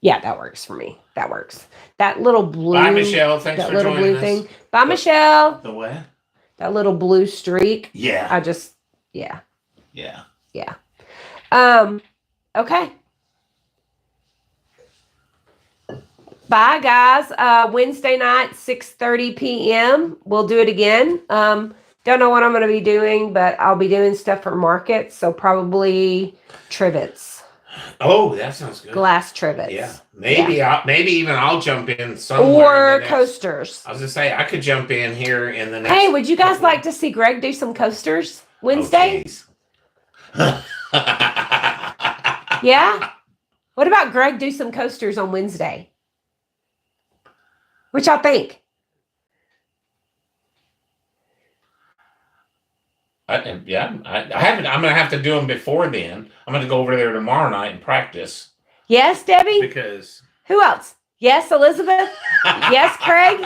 Speaker 2: Yeah, that works for me. That works. That little blue.
Speaker 1: Bye, Michelle. Thanks for
Speaker 2: little
Speaker 1: joining
Speaker 2: blue
Speaker 1: us.
Speaker 2: thing. Bye, Michelle.
Speaker 1: The what?
Speaker 2: That little blue streak.
Speaker 1: Yeah.
Speaker 2: Yeah.
Speaker 1: Yeah.
Speaker 2: Yeah. Okay. Bye, guys. Wednesday night, 6:30 p.m. We'll do it again. Don't know what I'm going to be doing, but I'll be doing stuff for markets. So probably trivets,
Speaker 3: Oh, that sounds good.
Speaker 2: glass trivets.
Speaker 3: Yeah, maybe I'll jump in somewhere.
Speaker 2: Or
Speaker 3: in the next,
Speaker 2: coasters.
Speaker 3: I was gonna say I could jump in here in the next.
Speaker 2: Hey, would you guys like to see Greg do some coasters Wednesday?
Speaker 3: Oh,
Speaker 2: Yeah? What about Greg do some coasters on Wednesday? What y'all think?
Speaker 3: I haven't. I'm gonna have to do them before then. I'm gonna go over there tomorrow night and practice
Speaker 2: Yes, Debbie?
Speaker 3: because.
Speaker 2: Who else? Yes, Elizabeth? Yes, Craig?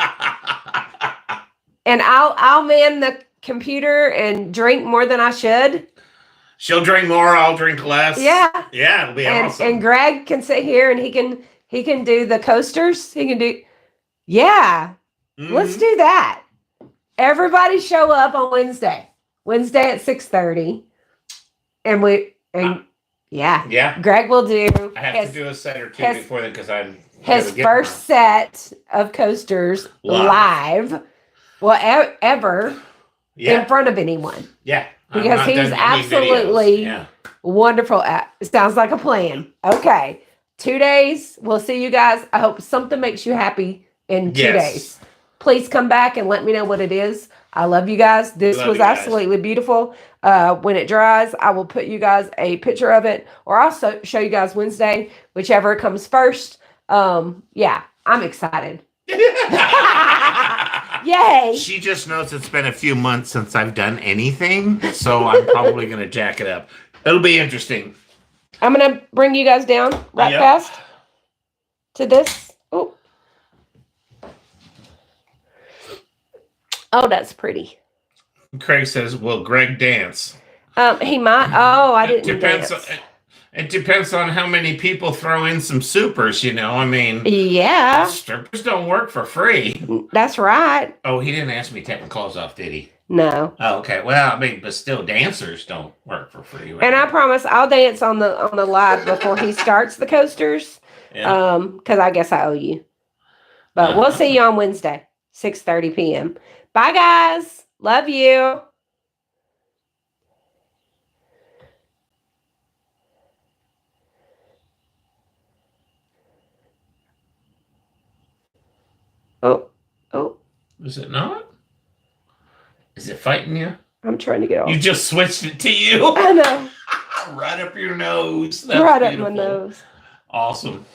Speaker 2: And I'll man the computer and drink more than I should.
Speaker 3: She'll drink more. I'll drink less.
Speaker 2: Yeah.
Speaker 3: Yeah, it'll be awesome.
Speaker 2: And Greg can sit here and he can do the coasters. He can do. Yeah. Let's do that. Everybody show up on Wednesday. Wednesday at 6:30. Yeah. Greg will do
Speaker 3: I have to do a set or two before then because I'm
Speaker 2: his first set of coasters live. Well, ever in front of anyone.
Speaker 3: Yeah.
Speaker 2: Because he's absolutely wonderful it sounds like a plan. Okay. 2 days. We'll see you guys. I hope something makes you happy in 2 days. Please come back and let me know what it is. I love you guys. This was absolutely beautiful. When it dries, I will put you guys a picture of it, or I'll show you guys Wednesday, whichever comes first. Yeah, I'm excited. Yay.
Speaker 3: She just knows it's been a few months since I've done anything, so I'm probably going to jack it up. It'll be interesting.
Speaker 2: I'm going to bring you guys down fast to this. Oh, that's pretty.
Speaker 3: Craig says, will Greg dance?
Speaker 2: He might. Oh, I didn't
Speaker 3: depends
Speaker 2: dance.
Speaker 3: It depends on how many people throw in some supers, I mean.
Speaker 2: Yeah.
Speaker 3: Strippers don't work for free.
Speaker 2: That's right.
Speaker 3: Oh, he didn't ask me to take my clothes off, did he?
Speaker 2: No.
Speaker 3: Oh, okay. Well, I mean, but still, dancers don't work for free. Right?
Speaker 2: And I promise I'll dance on the live before he starts the coasters.
Speaker 3: Yeah.
Speaker 2: Because I guess I owe you. But we'll see you on Wednesday, 6:30 p.m. Bye, guys. Love you. Oh.
Speaker 3: Is it not? Is it fighting you?
Speaker 2: I'm trying to get off.
Speaker 3: You just switched it to you.
Speaker 2: I know.
Speaker 3: Right up your nose. That's
Speaker 2: right
Speaker 3: beautiful.
Speaker 2: up my nose.
Speaker 3: Awesome.